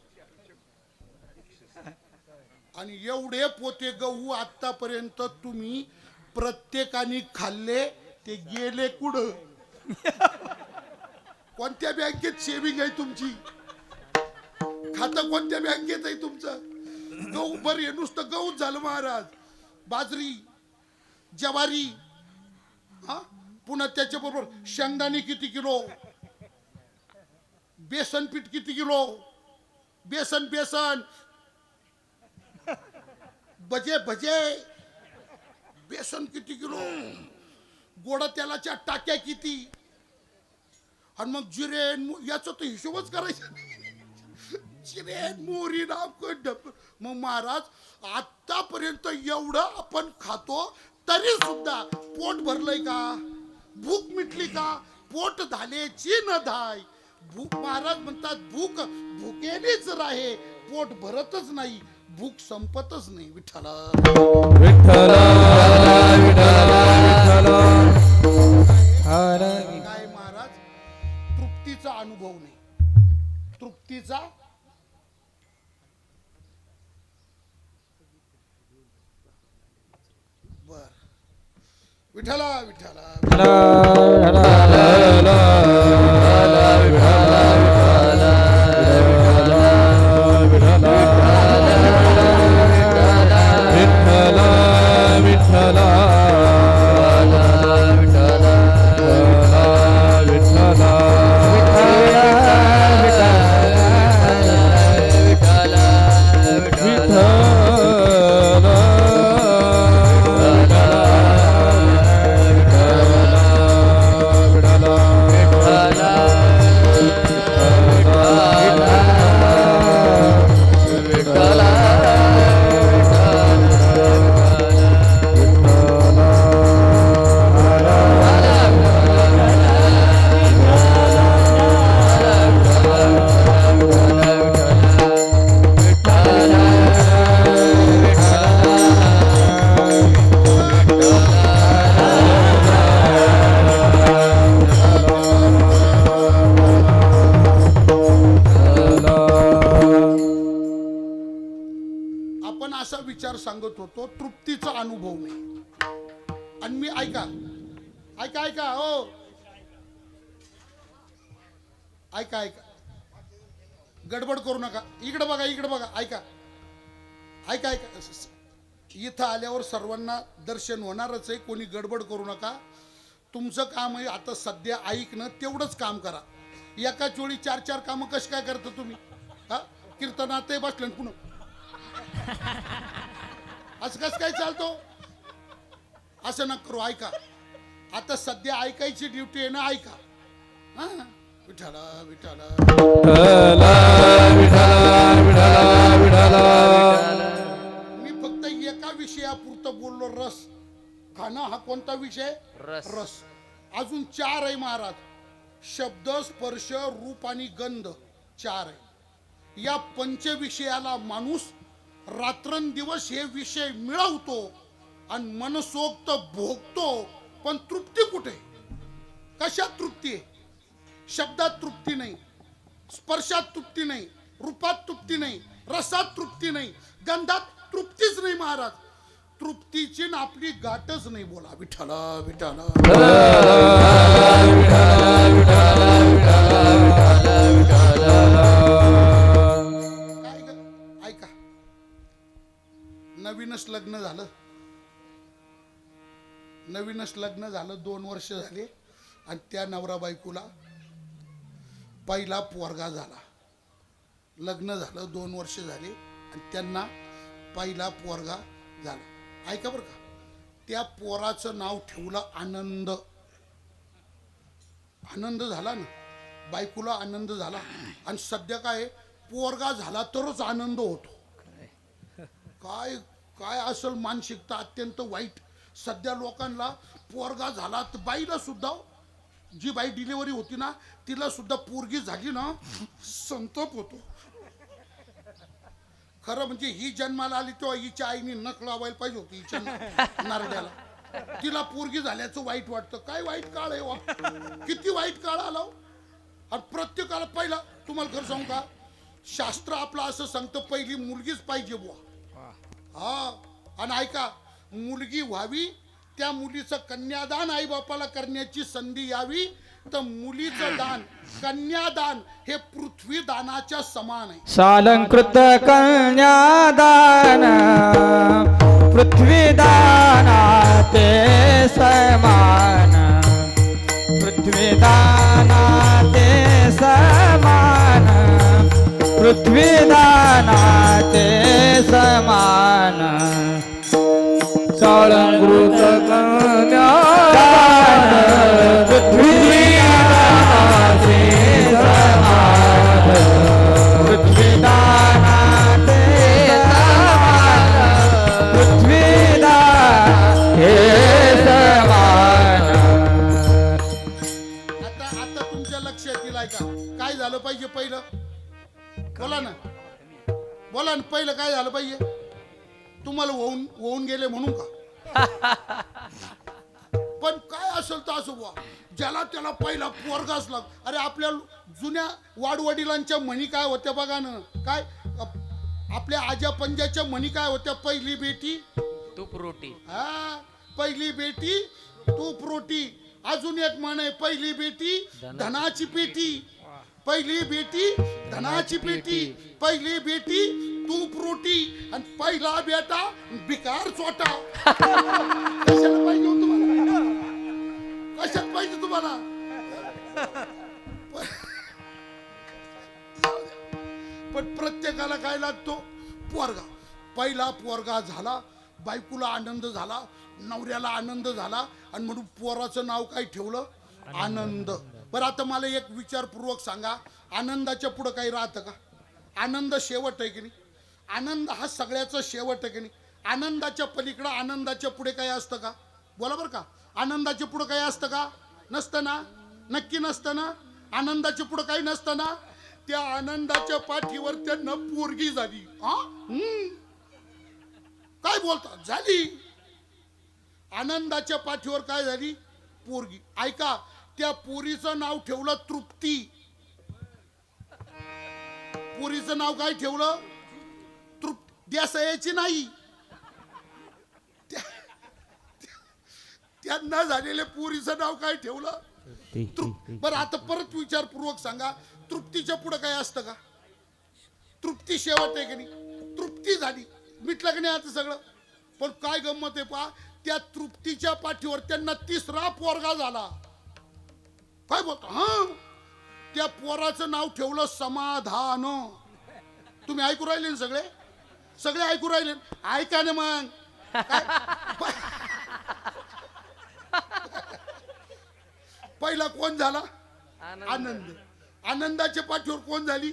आणि एवढे पोते गहू आतापर्यंत तुम्ही प्रत्येकाने खाल्ले, ते गेले कुठं. कोणत्या बँकेत सेविंग आहे तुमची, खातं कोणत्या बँकेत आहे तुमचं. गहू बरं हे नुसतं गहूच झालं महाराज. बाजरी, ज्वारी, हा पुन्हा त्याच्याबरोबर शेंगदाणे किती किलो, बेसन पीठ किती किलो, बेसन भजे बेसन किती किलो, गोडा तेलाच्या टाक्या किती, आणि मग जिरे याचा तर हिशोबच करायचा. जिरे मोहरी मग महाराज आतापर्यंत एवढं आपण खातो तरी सुद्धा पोट भरलंय का, भूक मिटली का, पोट धालेची न धाय. भूक महाराज म्हणतात भुकेनेच राहे, पोट भरतच नाही, भूक संपतच नाही. विठ्ठला काय महाराज, तृप्तीचा अनुभव नाही. तृप्तीचा बर विठ्ठला सांगत होतो तृप्तीचा अनुभव नाही. आणि मी ऐका हो ऐका गडबड करू नका. इकडे बघा ऐका इथं आल्यावर सर्वांना दर्शन होणारच आहे, कोणी गडबड करू नका. तुमचं काम आहे आता सध्या ऐकणं, तेवढंच काम करा. एका चोळी 4-4 कामं कशी काय करता तुम्ही? हा, कीर्तनात बसले न पुन्हा असं कसं काय चालतो? असं नका करू. ऐका, आता सध्या ऐकायची ड्युटी आहे ना, ऐका. हा, विठाला विठाला मी फक्त एका विषयापुरतं बोललो, रस खाणं. हा कोणता विषय? रस. अजून 4 आहे महाराज. शब्द, स्पर्श, रूप आणि गंध 4 आहे. या पंचविषयाला माणूस रात्रंदिवस हे विषय मिळवतो आणि मनसोक्त भोगतो, पण तृप्ती कुठे? कशात तृप्ती आहे? शब्दात तृप्ती नाही, स्पर्शात तृप्ती नाही, रूपात तृप्ती नाही, रसात तृप्ती नाही, गंधात तृप्तीच नाही महाराज. तृप्तीची ना आपली गाठच नाही. बोला विठ्ठला विठ्ठला. काय ग? ऐका, नवीनच लग्न झालं, 2 वर्ष झाले आणि त्या नवरा बायकोला पहिला पोरगा झाला. लग्न झालं, 2 वर्ष झाले आणि त्यांना पहिला पोरगा झाला. ऐका बरं का, त्या पोराचं नाव ठेवलं आनंद. आनंद झाला ना, बायकोला आनंद झाला. आणि सध्या काय, पोरगा झाला तरच आनंद होतो. काय काय असेल मानसिकता अत्यंत वाईट. सध्या लोकांना पोरगा झाला तर बाईला सुद्धा, जी बाई डिलिव्हरी होती ना, तिला सुद्धा पोरगी झाली ना, संताप होतो. खरं म्हणजे ही जन्माला आली तेव्हा हिच्या आईने नख लावायला पाहिजे होती हिच्या नारड्याला. तिला पोरगी झाल्याचं वाईट वाटतं. काय वाईट काळ आहे वा, किती वाईट काळ आला. आणि प्रत्येकाला पहिला, तुम्हाला खरं सांगू का, शास्त्र आपलं असं सांगतं पहिली मुलगीच पाहिजे बुवा. हा, आणि ऐका, मुलगी व्हावी, त्या मुलीचं कन्यादान आई बापाला करण्याची संधी यावी, तर मुलीचं दान, कन्यादान हे पृथ्वी दानाच्या समान आहे. शालंकृत कन्यादान पृथ्वीदानाते समान, पृथ्वीदानाते समान, पृथ्वीदानाते समान. शालंकृत कन्यादान पृथ्वीदानाते समान, पृथ्वीदानाते समान, पृथ्वीदानाते समान. आता तुमच्या लक्षात येईल. ऐका, काय झालं पाहिजे पहिलं? बोला ना, बोला ना, पहिलं काय झालं पाहिजे? तुम्हाला होऊन गेले म्हणून का? पण काय असेल तर असं बुवा, ज्याला त्याला पहिला पोरगाच लाग. अरे आपल्या जुन्या वाडवडिलांच्या म्हणी काय होत्या बघा ना. काय आपल्या आजा पंजाच्या म्हणी काय होत्या? पहिली बेटी तूप रोटी. हा, पहिली बेटी तूप रोटी. अजून एक म्हण आहे, पहिली बेटी धनाची पेटी. पहिली बेटी धनाची पेटी, पहिली बेटी तूप रोटी आणि पहिला बेटा भिकार चोटा. कशाला पाहिजे हो तुम्हाला? कशात पाहिजे तुम्हाला? पण प्रत्येकाला काय लागतो? पोरगा. पहिला पोरगा झाला, बायकोला आनंद झाला, नवऱ्याला आनंद झाला, आणि म्हणून पोराचं नाव काय ठेवलं? आनंद. बरं, आता मला एक विचारपूर्वक सांगा, आनंदाच्या पुढं काही राहतं का? आनंद शेवट आहे की नाही? आनंद हा सगळ्याचा शेवट आहे की नाही? आनंदाच्या पलीकडं, आनंदाच्या पुढे काही असतं का? बोला बरं का, आनंदाच्या पुढं काही असतं का? नसतं ना? नक्की नसतं ना? आनंदाच्या पुढं काही नसतं ना? त्या आनंदाच्या पाठीवर त्यांना पोरगी झाली. काय बोलता? झाली. आनंदाच्या पाठीवर काय झाली? पोरगी. ऐका, त्या पोरीचं नाव ठेवलं तृप्ती. पोरीचं नाव काय ठेवलं? तृप्ती. द्यासयाची नाही, त्यांना झालेल्या पोरीचं नाव काय ठेवलं? बरं, आता परत विचारपूर्वक सांगा, तृप्तीच्या पुढे काय असतं का? तृप्ती शेवट आहे की नाही? तृप्ती झाली, मिटलं की नाही आता सगळं. पण काय गंमत आहे पहा, त्या तृप्तीच्या पाठीवर त्यांना तिसरा पोरगा झाला. काय बोलतो? हा, त्या पोराचं नाव ठेवलं समाधान. तुम्ही ऐकू राहिले ना? सगळे सगळे ऐकू राहिले? ऐका ना मग. पहिला कोण झाला? आनंद. आनंदाच्या पाठीवर कोण झाली?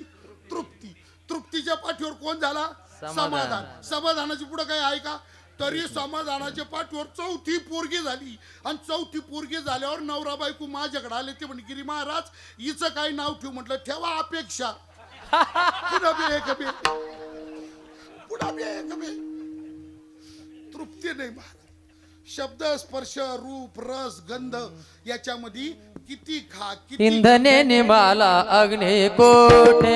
तृप्ती. तृप्तीच्या पाठीवर कोण झाला? समाधान. समाधानाची पुढे काय आहे का? तरी समाधानाच्या पाठीवर चौथी पोरगी झाली. आणि चौथी पोरगी झाल्यावर नवरा बायको माझ्याकडे आले. ते म्हणे गिरी महाराज हिचं काय नाव ठेवू? म्हटलं ठेवा अपेक्षा. पुन्हा बी एक बी, पुन्हा बी एक बी. तृप्ती नाही महाराज. शब्द, स्पर्श, रूप, रस, गंध याच्यामध्ये किती खा, किती इंधने निभाला अग्नी कोठे,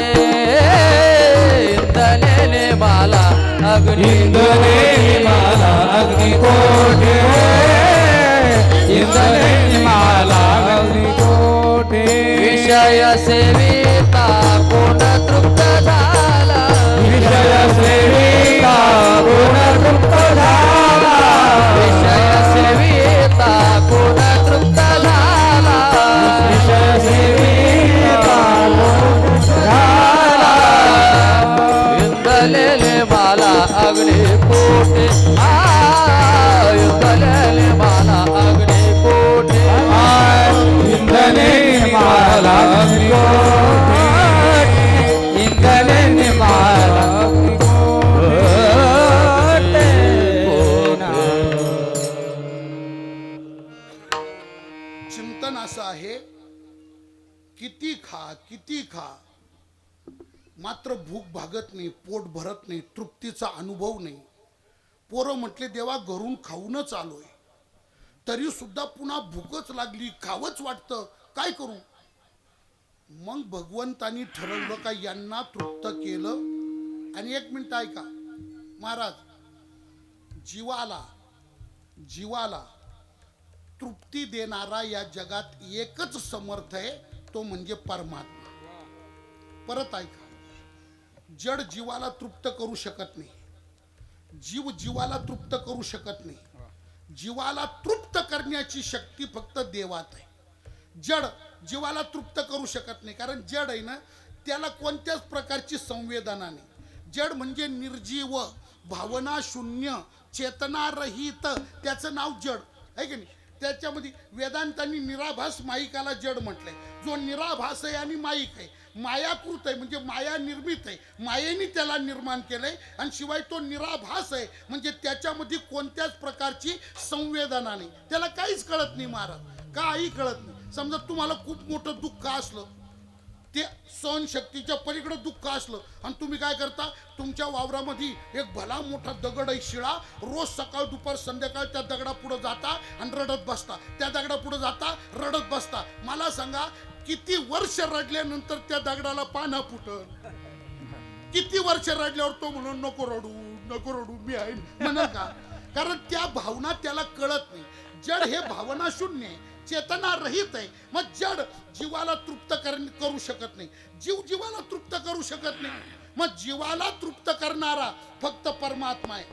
इंधने निभाला अग्नी इंद्रनेमाला अग्निकोठे, इंद्रनेमाला अग्निकोठे. विषय सेविता कोण तृप्त झाला, विषय सेविता गुण तृप्त झाला, विषय सेविता कोण तृप्त झाला, विषय सेविता गुण झाला. इंदलेले मला अग्नी कोठे, इंदलेले मला अग्नी कोठे, इंद्रनेमाला अग्निकोठे, इंद्रनेमाला चिंतन असं आहे, किती खा, किती खा, मात्र भूक भागत नाही, पोट भरत नाही, तृप्तीचा अनुभव नाही. पोरं म्हटले देवा घरून खाऊनच आलोय, तरी सुद्धा पुन्हा भूकच लागली, खावंच वाटतं, काय करू? मग भगवंतानी ठरवलं का यांना तृप्त केलं. आणि एक मिनिट ऐका महाराज, जीवाला जीवाला तृप्ती देणारा या जगात एकच समर्थ आहे, तो म्हणजे परमात्मा. परत ऐका, जड जीवाला तृप्त करू शकत नाही, जीव जीवाला तृप्त करू शकत नाही. जीवाला तृप्त करण्याची शक्ती फक्त देवात आहे. जड जीवाला तृप्त करू शकत नाही, कारण जड आहे ना, त्याला कोणत्याच प्रकारची संवेदना नाही. जड म्हणजे निर्जीव, भावना शून्य, चेतना रहित, त्याचं नाव जड आहे की नाही. त्याच्यामध्ये वेदांतांनी निराभास माईकाला जड म्हटलंय. जो निराभास आहे आणि माईक आहे, मायाकृत आहे म्हणजे माया निर्मित आहे, मायेने त्याला निर्माण केलंय. आणि शिवाय तो निराभास आहे म्हणजे त्याच्यामध्ये कोणत्याच प्रकारची संवेदना नाही, त्याला काहीच कळत नाही महाराज, काही कळत नाही. समजा तुम्हाला खूप मोठं दुःख असलं, ते सहनशक्तीच्या पलीकडे दुःख असलं, आणि तुम्ही काय करता, तुमच्या वावरामध्ये एक भला मोठा दगड आहे, शिळा, रोज सकाळ दुपार संध्याकाळ त्या दगडा पुढे जाता आणि रडत बसता, त्या दगडा पुढे जाता रडत बसता. मला सांगा किती वर्ष रडल्यानंतर त्या दगडाला पानं फुटल? किती वर्ष रडल्यावर तो म्हणून नको रडू नको रडू, मी आहे म्हणा का? कारण त्या भावना त्याला कळत नाही. जड हे भावना शून्य आहे, चेतना रहित आहे. मग जड जीवाला तृप्त करू शकत नाही, जीव जीवाला तृप्त करू शकत नाही. मग जीवाला तृप्त करणारा फक्त परमात्मा आहे.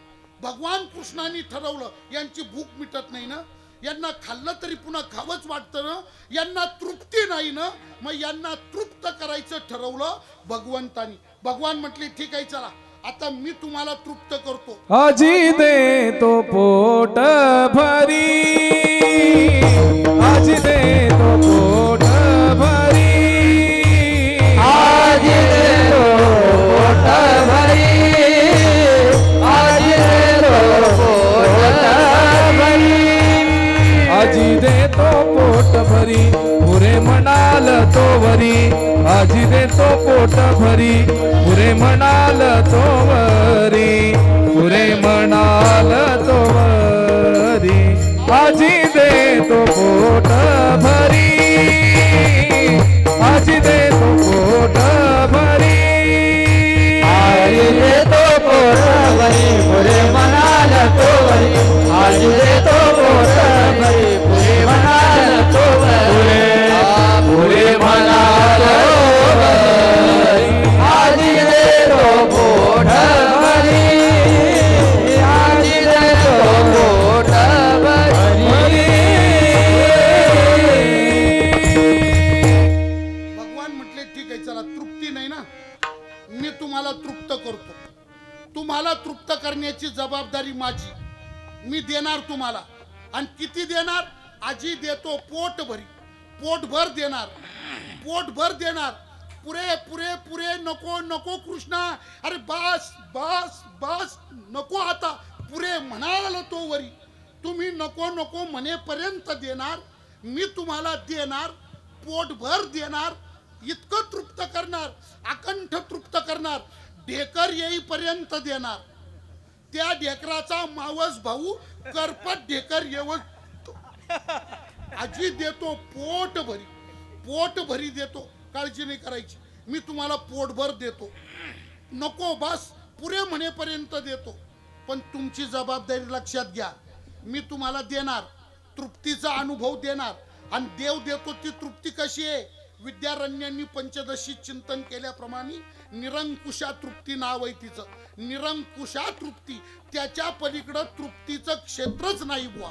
भगवान कृष्णाने ठरवलं, यांची भूक मिटत नाही ना, यांना खाल्लं तरी पुन्हा खावंच वाटतं ना, यांना तृप्ती नाही ना, मग यांना तृप्त करायचं ठरवलं भगवंतानी. भगवान म्हटले ठीक आहे, चला आता मी तुम्हाला तृप्त करतो. आजी दे तो पोट भरी, आजी दे तो पोट भरी, आजी दे तो पोट भरी, आजी दे तो पोट भरी, आजी दे तो पोट भरी, पुरे म्हणाल तो वरी, आजी दे तो पोट भरी, पुरे म्हणाल तो वरी, पुरे म्हणाल तो वरी. आजी दे तो पोट भरी, आजी दे तो पोट भरी, आजी दे तो पोट भरी, पुरे म्हणाल तो वरी, आजी दे तो पोट भरी, पुरे म्हणाल तो वरी, पुरे म्हणाल तो वरी, आजी दे तो पोट भरी, आजी दे तो पोट जबाबदारी माझी. मी देणार तुम्हाला. आणि किती देणार? आजी देतो पोटभरी, पोटभर देणार, पोटभर देणार. पुरे पुरे पुरे नको नको कृष्णा, अरे बस बस बस नको आता, पुरे म्हणाल तो वरी. तुम्ही नको नको म्हणेपर्यंत देणार, मी तुम्हाला देणार, पोटभर देणार, इतकं तृप्त करणार, अकंठ तृप्त करणार, ढेकर येईपर्यंत देणार. त्या ढेकराचा मावस भाऊ करपट ढेकर येव आजी देतो पोटभरी, पोटभरी देतो, काळजी नाही करायची. मी तुम्हाला पोटभर देतो, नको बस पुरे म्हणेपर्यंत देतो. पण तुमची जबाबदारी लक्षात घ्या. मी तुम्हाला देणार, तृप्तीचा अनुभव देणार. आणि देव देतो ती तृप्ती कशी आहे? विद्यारण्यांनी पंचदशी चिंतन केल्याप्रमाणे निरंकुशा तृप्ती नाव आहे तिचं. निरंकुशा तृप्ती, त्याच्या पलीकडं तृप्तीचं क्षेत्रच नाही बुवा.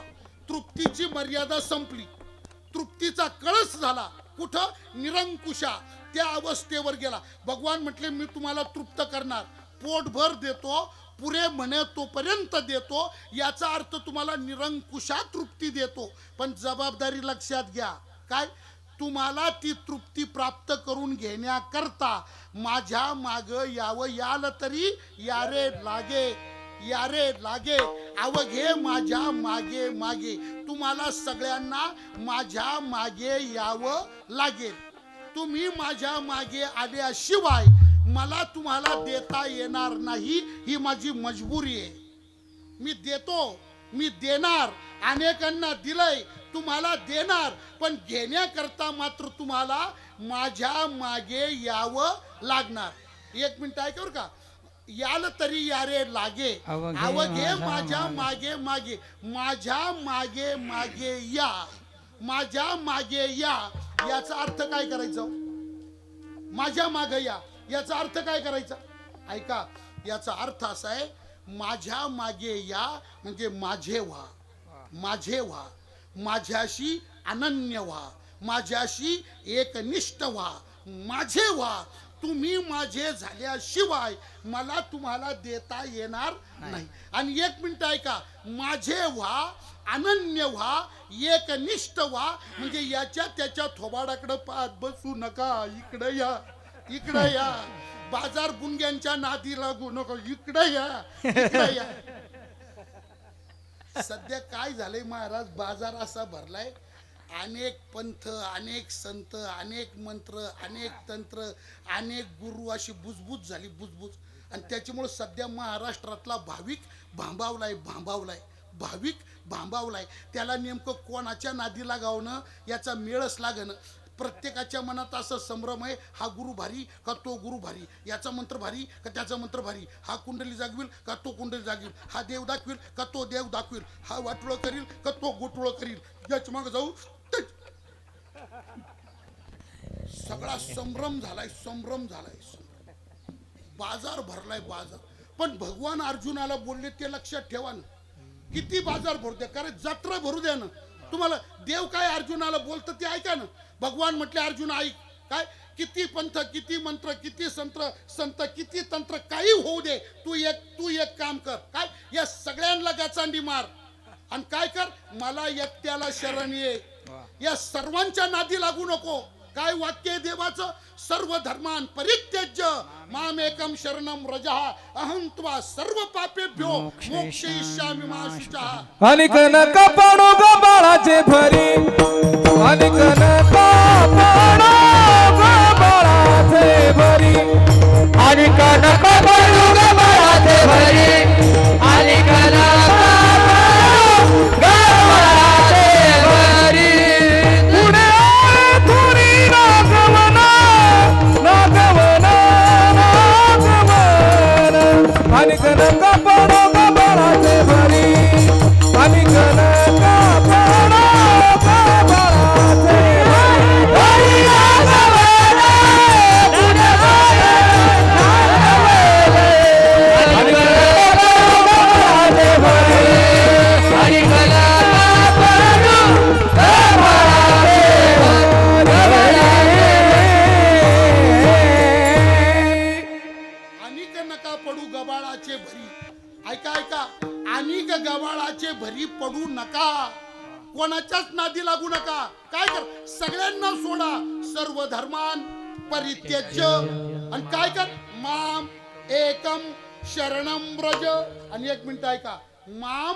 तृप्तीची मर्यादा संपली, तृप्तीचा कळस झाला. कुठं? निरंकुशा, त्या अवस्थेवर गेला. भगवान म्हटले मी तुम्हाला तृप्त करणार, पोटभर देतो, पुरे म्हणे तोपर्यंत देतो. याचा अर्थ तुम्हाला निरंकुशा तृप्ती देतो. पण जबाबदारी लक्षात घ्या. काय? तुम्हाला ती तृप्ती प्राप्त करून घेण्याकरता माझ्या माग यावं. याल तरी यारे लागे, यारे लागे, अवघे माझ्या मागे मागे. तुम्हाला सगळ्यांना माझ्या मागे यावं लागेल. तुम्ही माझ्या मागे आल्याशिवाय मला तुम्हाला देता येणार नाही. ही माझी मजबुरी आहे. मी देतो, मी देणार, अनेकांना दिलंय, तुम्हाला देणार. पण घेण्याकरता मात्र तुम्हाला माझ्या मागे यावं लागणार. एक मिनिट ऐकावर का? याल तरी यारे लागे, अवघे माझ्या मागे मागे. माझ्या मागे मागे या, माझ्या मागे या. याचा अर्थ काय करायचा? माझ्या मागे या याचा अर्थ काय करायचा? ऐका, याचा अर्थ असा आहे, माझ्या मागे या म्हणजे माझे व्हा, माझे व्हा, माझ्याशी अनन्य व्हा, माझ्याशी एकनिष्ठ व्हा, माझे व्हा. तुम्ही माझे झाल्याशिवाय मला तुम्हाला देता येणार नाही. आणि एक मिनिट ऐका, माझे व्हा, अनन्य व्हा, एकनिष्ठ व्हा. म्हणजे याच्या त्याच्या थोबाडाकडे पाहत बसू नका. इकडे या, इकडे या. बाजार गुंग्यांच्या नादी लागू नको. इकडे या, इकडे या. सध्या काय झालंय महाराज, बाजार असा भरलाय, अनेक पंथ, अनेक संत, अनेक मंत्र, अनेक तंत्र, अनेक गुरु, अशी बुजबुज झाली, बुजबुज. आणि त्याच्यामुळे सध्या महाराष्ट्रातला भाविक भांबावलाय, भांबावलाय, भाविक भांबावलाय. त्याला नेमकं कोणाच्या नादी लागावणं याचा मेळच लागणं. प्रत्येकाच्या मनात असं संभ्रम आहे, हा गुरु भारी का तो गुरु भारी, याचा मंत्र भारी का त्याचा मंत्र भारी, हा कुंडली जागविल का तो कुंडली जागविल, हा देव दाखविल का तो देव दाखविल, हा वाटोळं करील का तो गोटोळं करील. याच मागे जाऊ. सगळा संभ्रम झालाय, संभ्रम झालाय, बाजार भरलाय, बाजार. पण भगवान अर्जुनाला बोलले ते लक्षात ठेवा ना. किती बाजार भरू द्या, कारण जत्रा भरू द्या ना. तुम्हाला देव काय अर्जुनाला बोलतं ते ऐका ना. भगवान म्हटले अर्जुन ऐक, काय किती पंथ, किती मंत्र, किती संत, किती तंत्र, काही होऊ दे, तू एक काम कर. काय? या सगळ्यांना गाचांडी मार आणि काय कर, मला एकट्याला शरण ये. या सर्वांच्या नादी लागू नको. काय वाक्य आहे देवाचं? सर्व धर्मान परित्यज्य मामेकम शरणम रजः अहं त्वा सर्व पापेभ्यो मोक्षयिष्यामि मा शुचः. अनिक नका पाडू ग बाळाचे भरी, अनिक नका पाडू ग बाळाचे भरी, अनिक नका पाडू ग बाळाचे भरी, अनिक नका पाडू ग बाळाचे भरी. पुढे थोडी नागवना, नागवना, नागवना. अनिक नका पाडू ग बाळाचे भरी, अनिक नका पाडू ग बाळाचे भरी. अनिक नका पडू गबाळाचे भरी. ऐका ऐका, क्षणिक गवाळाचे भरी पडू नका, कोणाच्याच नादी लागू नका. काय कर, सगळ्यांना सोडा, सर्व धर्मान परित्यज्य, आणि काय कर, माम एकम शरणम व्रज. आणि एक मिनिट ऐका, माम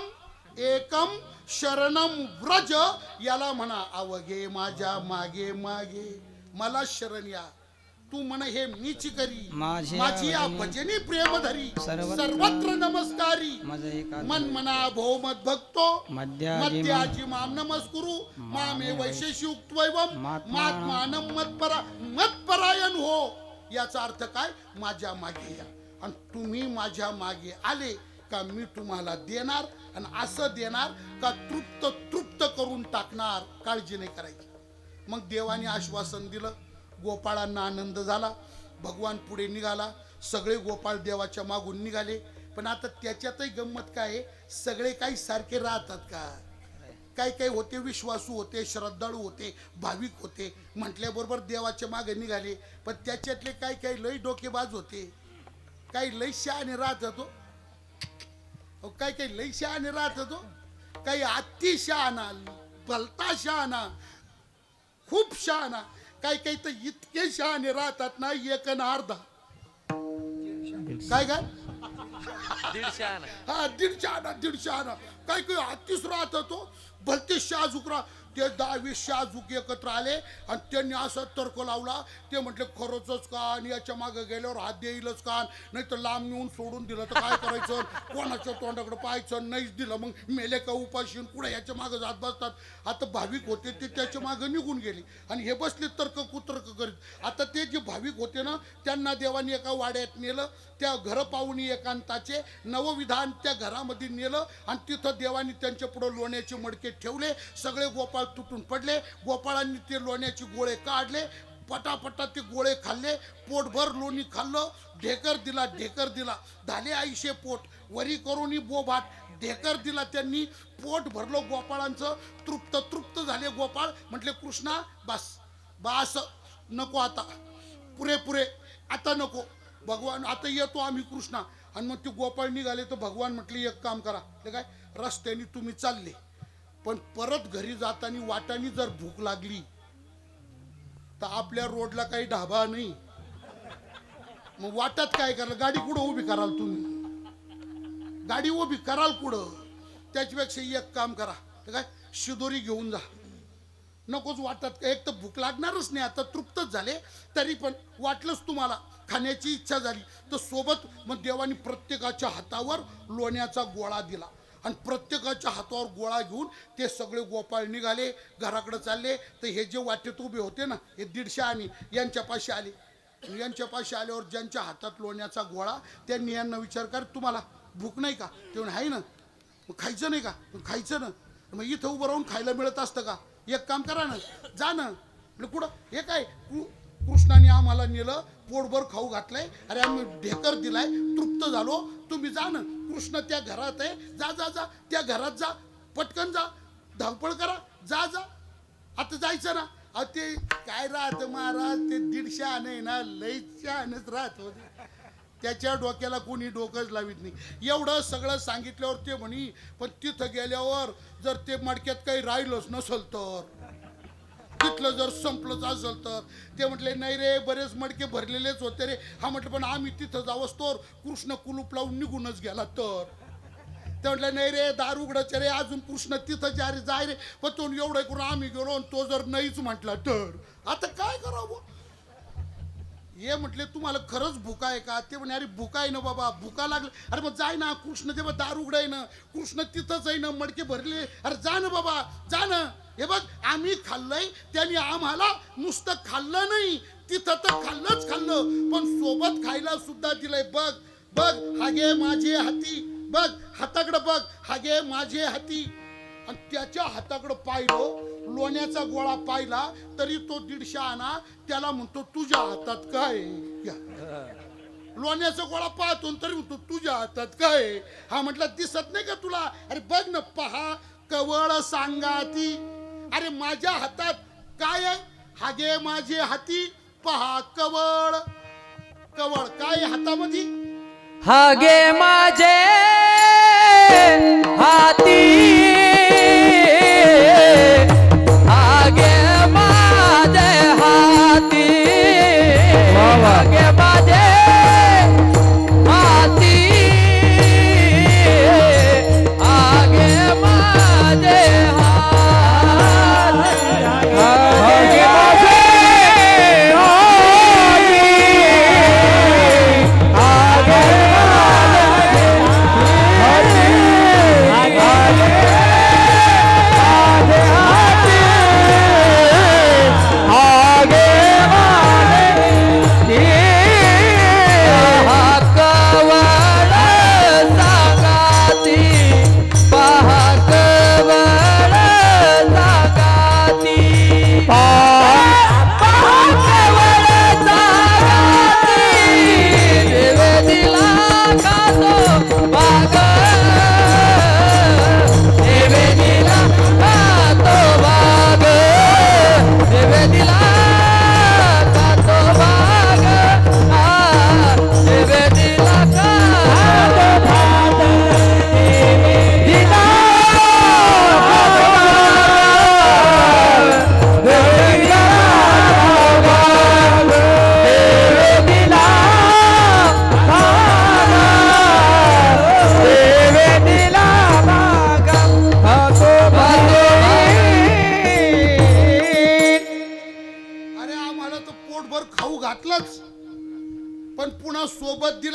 एकम शरणम व्रज याला म्हणा अवघे माझ्या मागे मागे मला शरण या. तू म्हण हे मीच करी माझी या भजनी प्रेमधरी सर्वत्र नमस्कारी. मन मना भो मद भक्तो मध्याजी माम नमस्कुरु मामे वैशेषी उक्त्वैवम मात्मानं मत्परायण हो. याचा अर्थ काय, माझ्या मागे या, आणि तुम्ही माझ्या मागे आले का मी तुम्हाला देणार, आणि असं देणार का तृप्त करून टाकणार. काळजी नाही करायची. मग देवाने आश्वासन दिलं, गोपाळांना आनंद झाला, भगवान पुढे निघाला, सगळे गोपाळ देवाच्या मागून निघाले. पण आता त्याच्यातही गंमत काय आहे, सगळे काही सारखे राहतात का? काही काही होते विश्वासू होते, श्रद्धाळू होते, भाविक होते, म्हटल्याबरोबर देवाच्या मागे निघाले. पण त्याच्यातले काही काही लई डोकेबाज होते, काही लई शहाणे राहत होतो, काही काही लई शहाणे राहत होतो, काही अति शहाणा, भलता शहाणा, खूप शहाणा, काही काही तर इतके शहाणे राहतात ना, एक अन अर्धा. काय काय दीडशे आणा. काय काही अतिच राहत होतो, भलते शाहजुकरा. ते 10-20 शाहजुक एकत्र आले आणि त्यांनी असा तर्क लावला. ते म्हटले खरंच का, आणि याच्या मागे गेल्यावर हात देईलच का, नाही तर लांब नेऊन सोडून दिलं तर काय करायचं, कोणाच्या तोंडाकडे पाहायचं, नाहीच दिलं मग मेले का उपाशी, पुढे याच्या मागे जात बसतात. आता भाविक होते ते त्याच्या मागे निघून गेले, आणि हे बसले तर्क कुतर्क करीत. आता ते जे भाविक होते ना, त्यांना देवाने एका वाड्यात नेलं, त्या घर पाहुणी एकांताचे नवविधान त्या घरामध्ये नेलं, आणि तिथं देवानी त्यांच्या पुढे लोण्याचे मडके ठेवले. सगळे गोपाळ तुटून पडले. गोपाळांनी ते लोण्याचे गोळे काढले, पटापटा ते गोळे खाल्ले, पोटभर लोणी खाल्लं, ढेकर दिला, झाले 80 पोट, वरी करून बोभाट ढेकर दिला त्यांनी, पोट भरलं गोपाळांचं, तृप्त झाले गोपाळ. म्हटले कृष्णा बस नको, आता पुरे आता नको, भगवान आता येतो आम्ही कृष्णा. आणि मग ते गोपाळ निघाले. तर भगवान म्हटले एक काम करा, ते काय, रस्त्याने तुम्ही चालले, पण परत घरी जाताना वाटाने जर भूक लागली तर आपल्या रोडला काही ढाबा नाही, मग वाटात काय कराल, गाडी कुठं उभी कराल तुम्ही, गाडी उभी कराल कुठं. त्याच्यापेक्षा एक काम करा, ते काय, शिदोरी घेऊन जा, नकोच वाटत. एक तर भूक लागणारच नाही, आता तृप्तच झाले, तरी पण वाटलंच तुम्हाला खाण्याची इच्छा झाली तर सोबत मग देवानी प्रत्येकाच्या हातावर लोण्याचा गोळा दिला, आणि प्रत्येकाच्या हातावर गोळा घेऊन ते सगळे गोपाळ निघाले, घराकडे चालले. तर हे जे वाटेत उभे होते ना, हे 150 आणि यांच्यापाशी आले. यांच्यापाशी आल्यावर ज्यांच्या हातात लोण्याचा गोळा, त्यांनी यांना विचार कर, तुम्हाला भूक नाही का? ते म्हणे आहे ना. मग खायचं नाही का? खायचं ना. मग इथं उभं राहून खायला मिळत असतं का? एक काम करा ना, जा ना. कुठं हे काय, कृष्णाने आम्हाला नेलं, पोटभर खाऊ घातलंय, अरे आम्ही ढेकर दिलाय, तृप्त झालो, तुम्ही जा ना. कृष्ण त्या घरात आहे, जा त्या घरात जा, पटकन जा, धावपळ करा, जा. आता जायचं ना. ते काय राहत महाराज, ते 150 आणे ना, लई शहाणेच राहत होते, त्याच्या डोक्याला कोणी डोकंच लावित नाही. एवढं सगळं सांगितल्यावर ते म्हणी, पण तिथं गेल्यावर जर ते मडक्यात काही राहिलंच नसल तर, तिथलं जर संपलंच असेल तर, ते म्हटले नाही रे, बरेच मडके भरलेलेच होते रे. हा म्हटलं पण आम्ही तिथं जावंच तर कृष्ण कुलूप लावून निघूनच गेला तर. ते म्हटलं नाही रे, दार उघडच रे, अजून कृष्ण तिथं जाय रे. पण तो एवढं करून आम्ही गेलो, आणि तो जर नाहीच म्हटला तर आता काय करावं. हे म्हटले तुम्हाला खरंच भुका आहे का? ते म्हणे अरे भुका आहे ना बाबा, भुका लागली. अरे मग जाय ना, कृष्ण तेव्हा दार उघडाय ना, कृष्ण तिथंच आहे ना, मडके भरले, अरे जा ना बाबा, जा ना. हे बघ आम्ही खाल्लंय, त्यांनी आम्हाला नुसतं खाल्लं नाही, तिथं तर खाल्लं, पण सोबत खायला सुद्धा दिलंय. बघ हागे माझे हाती, बघ हाताकडं बघ, हागे माझे हाती. आणि त्याच्या हाताकडं पाहिलं, लोण्याचा गोळा पाहिला, तरी तो 150 आणा. त्याला म्हणतो तुझ्या हातात काय? लोण्याचा गोळा पाहतो तरी म्हणतो तुझ्या हातात काय? हा म्हटलं दिसत नाही का तुला? अरे बघ ना, पहा कवळ सांगाती. अरे माझ्या हातात काय आहे? हागे माझे हाती, पहा कवळ काय हातामध्ये? हागे माझे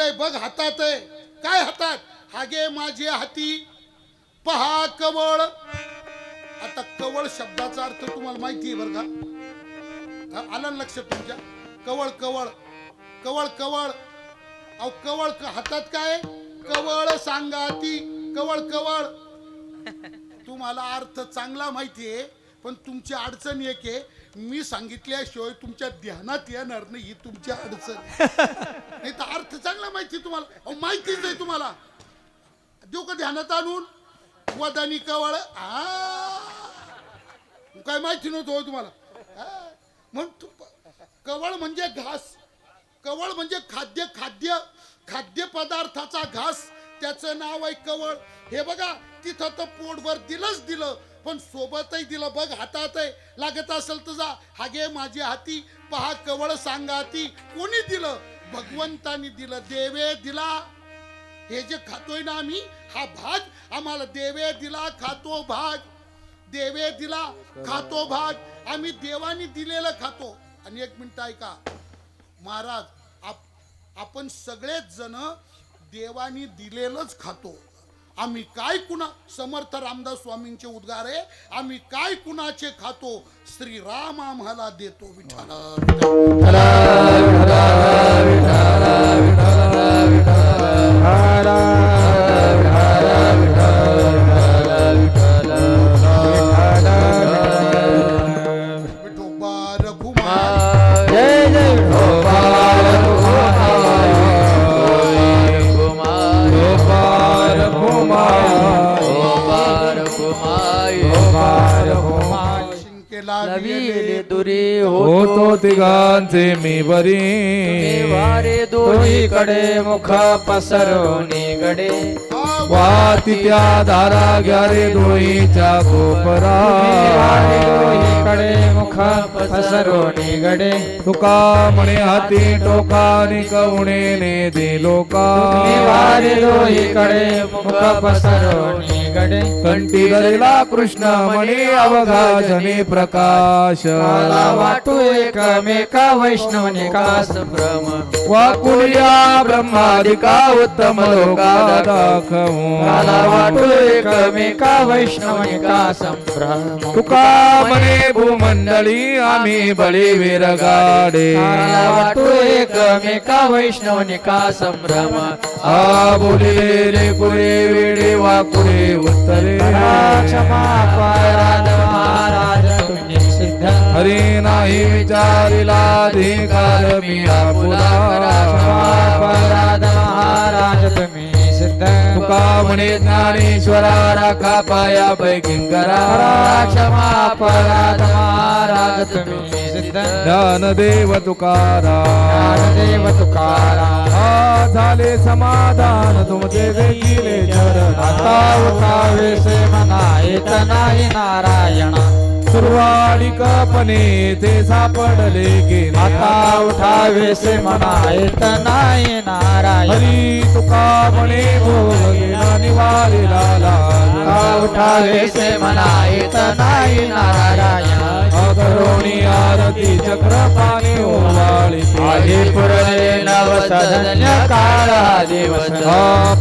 आहे बघ हातात आहे. काय हातात? हागे माझे हाती पहा कवळ. आता कवळ शब्दाचा अर्थ तुम्हाला माहिती आहे बरं का? आलं ना लक्षात तुमच्या? कवळ कवळ कवळ कवळ. अहो कवळ हातात काय? कवळ सांगा ती कवळ कवळ. तुम्हाला अर्थ चांगला माहिती आहे, पण तुमची अडचण एक आहे, मी सांगितल्याशिवाय तुमच्या ध्यानात येणार नाही, ही तुमची अडचण. नाही तर अर्थ चांगला माहिती तुम्हाला. अहो माहितीच आहे तुम्हाला. देऊ का ध्यानात आणून? वदनी कवळ. काय माहिती नव्हतं हो तुम्हाला? मग कवळ म्हणजे घास. कवळ म्हणजे खाद्य खाद्य खाद्य पदार्थाचा घास, त्याचं नाव आहे कवळ. हे बघा तिथं तर पोटभर दिलं, पण सोबतही दिलं. बघ हातात आहे, लागत असेल तर जा. हागे माझे हाती पहा कवळ सांगा ती. कोणी दिलं? भगवंतानी दिलं. देवे दिला. हे जे खातोय ना आम्ही, हा भाग आम्हाला देवे दिला, खातो भाग. देवे दिला, खातो भाग. आम्ही देवानी दिलेलं खातो. आणि एक मिनिट ऐका महाराज, आपण सगळेच जण देवानी दिलेलंच खातो. आम्ही काय कुणा, समर्थ रामदास स्वामींचे उद्गार आहे, आम्ही काय कुणाचे खातो? श्रीराम आम्हाला देतो. विठ्ठल विठोबा रघुमाई. जय जय विठोबा शिंकेला दुरी होतो तिघांचे मी बरी. वारे दोहीकडे मुख पसरवणी गडे. वाती त्या धारा घ्या रे डोईच्या कोपरा. दोहीकडे मुख पसरवणी गडे. तुका म्हणे हाती टोकानी कवणेने दे लोका. वारे दोहीकडे मुख पसरवणी गडे. कंठी धरला कृष्ण म्हणे अवघा जने प्रकाश. वाटू एकमेका वैष्णवनिका संभ्रम. वाकुल्या ब्रह्मादिका उत्तम लोका दाखवू. वाटू एकमेका वैष्णवनिका संभ्रम. तुका म्हणे भूमंडळी आम्ही बळीवीर गाडे. वाटू एकमेका वैष्णवनिका संभ्रम. आ बोलिले रे कुरे वेडे वाकुरे उत्तरे. क्षमा पराध महाराज तुम्ही सिद्ध. हरी नाही विचारिला अधिकार मी आपुला. पराध महाराज तुम्ही सिद्ध. तुका म्हणे ज्ञानेश्वरा राखा पाया पैकी करा. क्षमा पराध महाराज तुम्ही सिद्ध. ज्ञानदेव तुकारा. देव तुकारा. आ झाले समाधान तुमचे देखीले चरण. आता उठावे से मना येत नाही नारायणा. सुरवाडिकपणे ते सापडले गेले. आता उठावे से मना येत नाही नारायण. हरी तुका म्हणे भोग गेला निवारिला आता उठावे से मना येत नाही नारायण. करोणी आरती चक्र पाणी ओवाळी. आधी पुरले नवसधन्य काळा दिवस.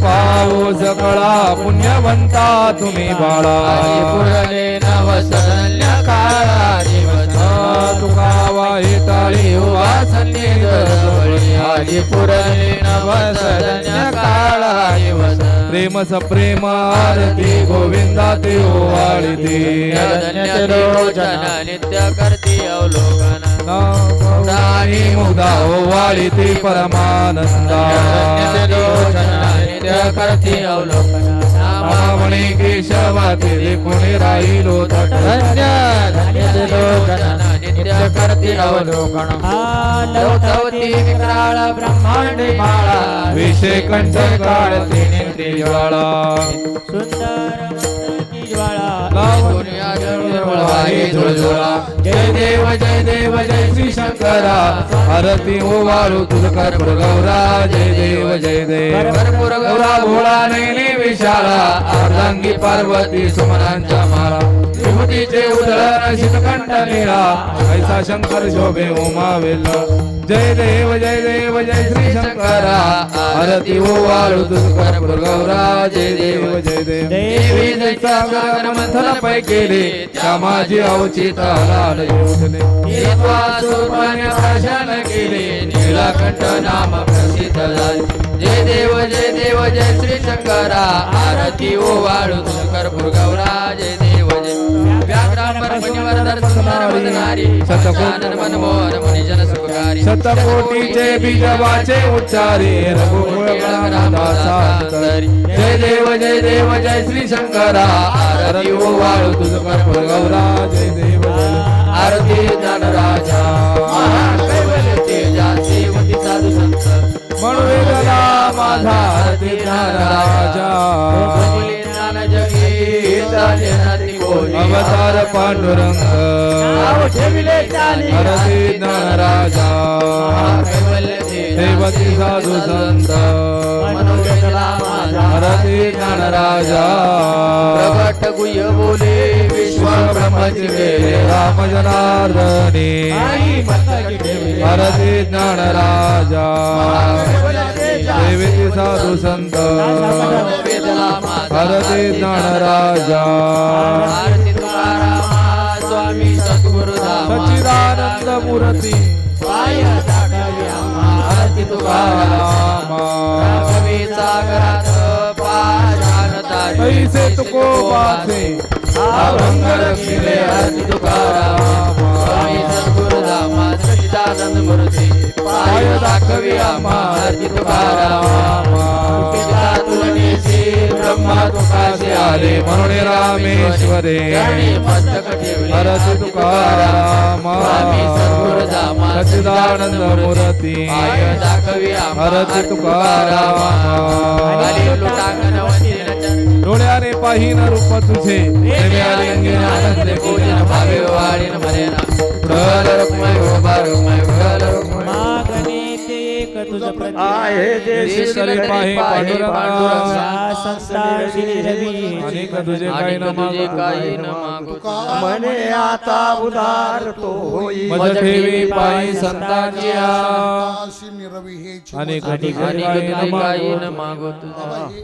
पाऊस कळा पुण्यवंता तुम्ही बाळा. आधी पुरले नवसधन्य काळा दिवस. तुका वाही टाळी वासने जवळी. आधी पुरले नवसधन्य काळा दिवस. प्रेम सप्रेम आरती गोविंदा ते ओवाळी धन्य लोचन नित्य करती अवलोकन. नाही मुग्धा ओवाळी ते परमानंदा. नित्य करती अवलोकन. म्हणे केशवा ते कोणी राहिलो तट. धन्य धन्य लोकन नित्य करती अवलोकन. लवतवती विक्राळ ब्रह्मांडी माळा. विषय कंठ काढते नेत्री ज्वाळा. जय देव जय देव जय श्री शंकरा. आरती ओवाळू तुझ कर्पूर गौरा. जय देव जय देव कर्पूर गौरा भोळा नैनी विशाळा. अर्धांगी पार्वती सुमनांच्या माळा. विभूतीचे उधळण शीतकंठ निळा. ऐसा शंकर शोभे उमा वेला. जय देव जय श्री शंकरा आरती ओवाळू तुझ कर्पूर गौरा जय देव देवी सागर मंथन पै केले त्या माझी अवचिता लाल उठले भाषण केले नीलकंठ नाम प्रसिद्ध झाले जय देव जय श्री शंकरा आरती ओवाळू तुझ कर्पूर गौरा जय देव व्याघ्रांवर मणिवर दर्शन वदनारी सतकोटी मनमोहन मुनिजन सुखकारी शतकोटीचे बीज वाचे उच्चारी रघुकुळ रामदासांतरी जय देव जय श्री शंकरा आरती ओवाळू तुझ कर्पूर गौरा जय देव आरती ज्ञानराजा महाकैवल्य तेजा सेवती साधू संत म्हणवेला माझा आरती ज्ञानराजा अवतार पांडुरंग आरती ज्ञानराजा देवती साधू संत आरती ज्ञानराजा प्रगट गुह्य बोले विश्व ब्रह्मचिरे राम जनार्दने आरती ज्ञानराजा देवती साधू संत आरती ज्ञानराजा स्वामी सच्चिदानंद मूर्ती आरती तुकाराम कैसे तुको वाचे अभंग रखिले आरती तुकाराम स्वामी सद्गुरुधाम सच्चिदानंद मूर्ती पाय दाखवी आम्हा आरती तुकाराम ब्रह्मा तुकासे आले म्हणून रामेश्वरे आरती तुकाराम सच्चिदानंद मूर्ती आरती तुकाराम डोळ्याने पाहिन रूप तुझे आनंदे पूजन भावे वाढीन भरेना प्रल रुक्मय उभा रुक्मय प्रल रुक्मय आहे जे श्री पाहि पांडुरंगा अनेक तुझे काही न मागू म्हणे आता उदार तो होई मज ठेवी पायी संतांच्या निरवी हे अनेक तुझे काही न मागू बाबा, हे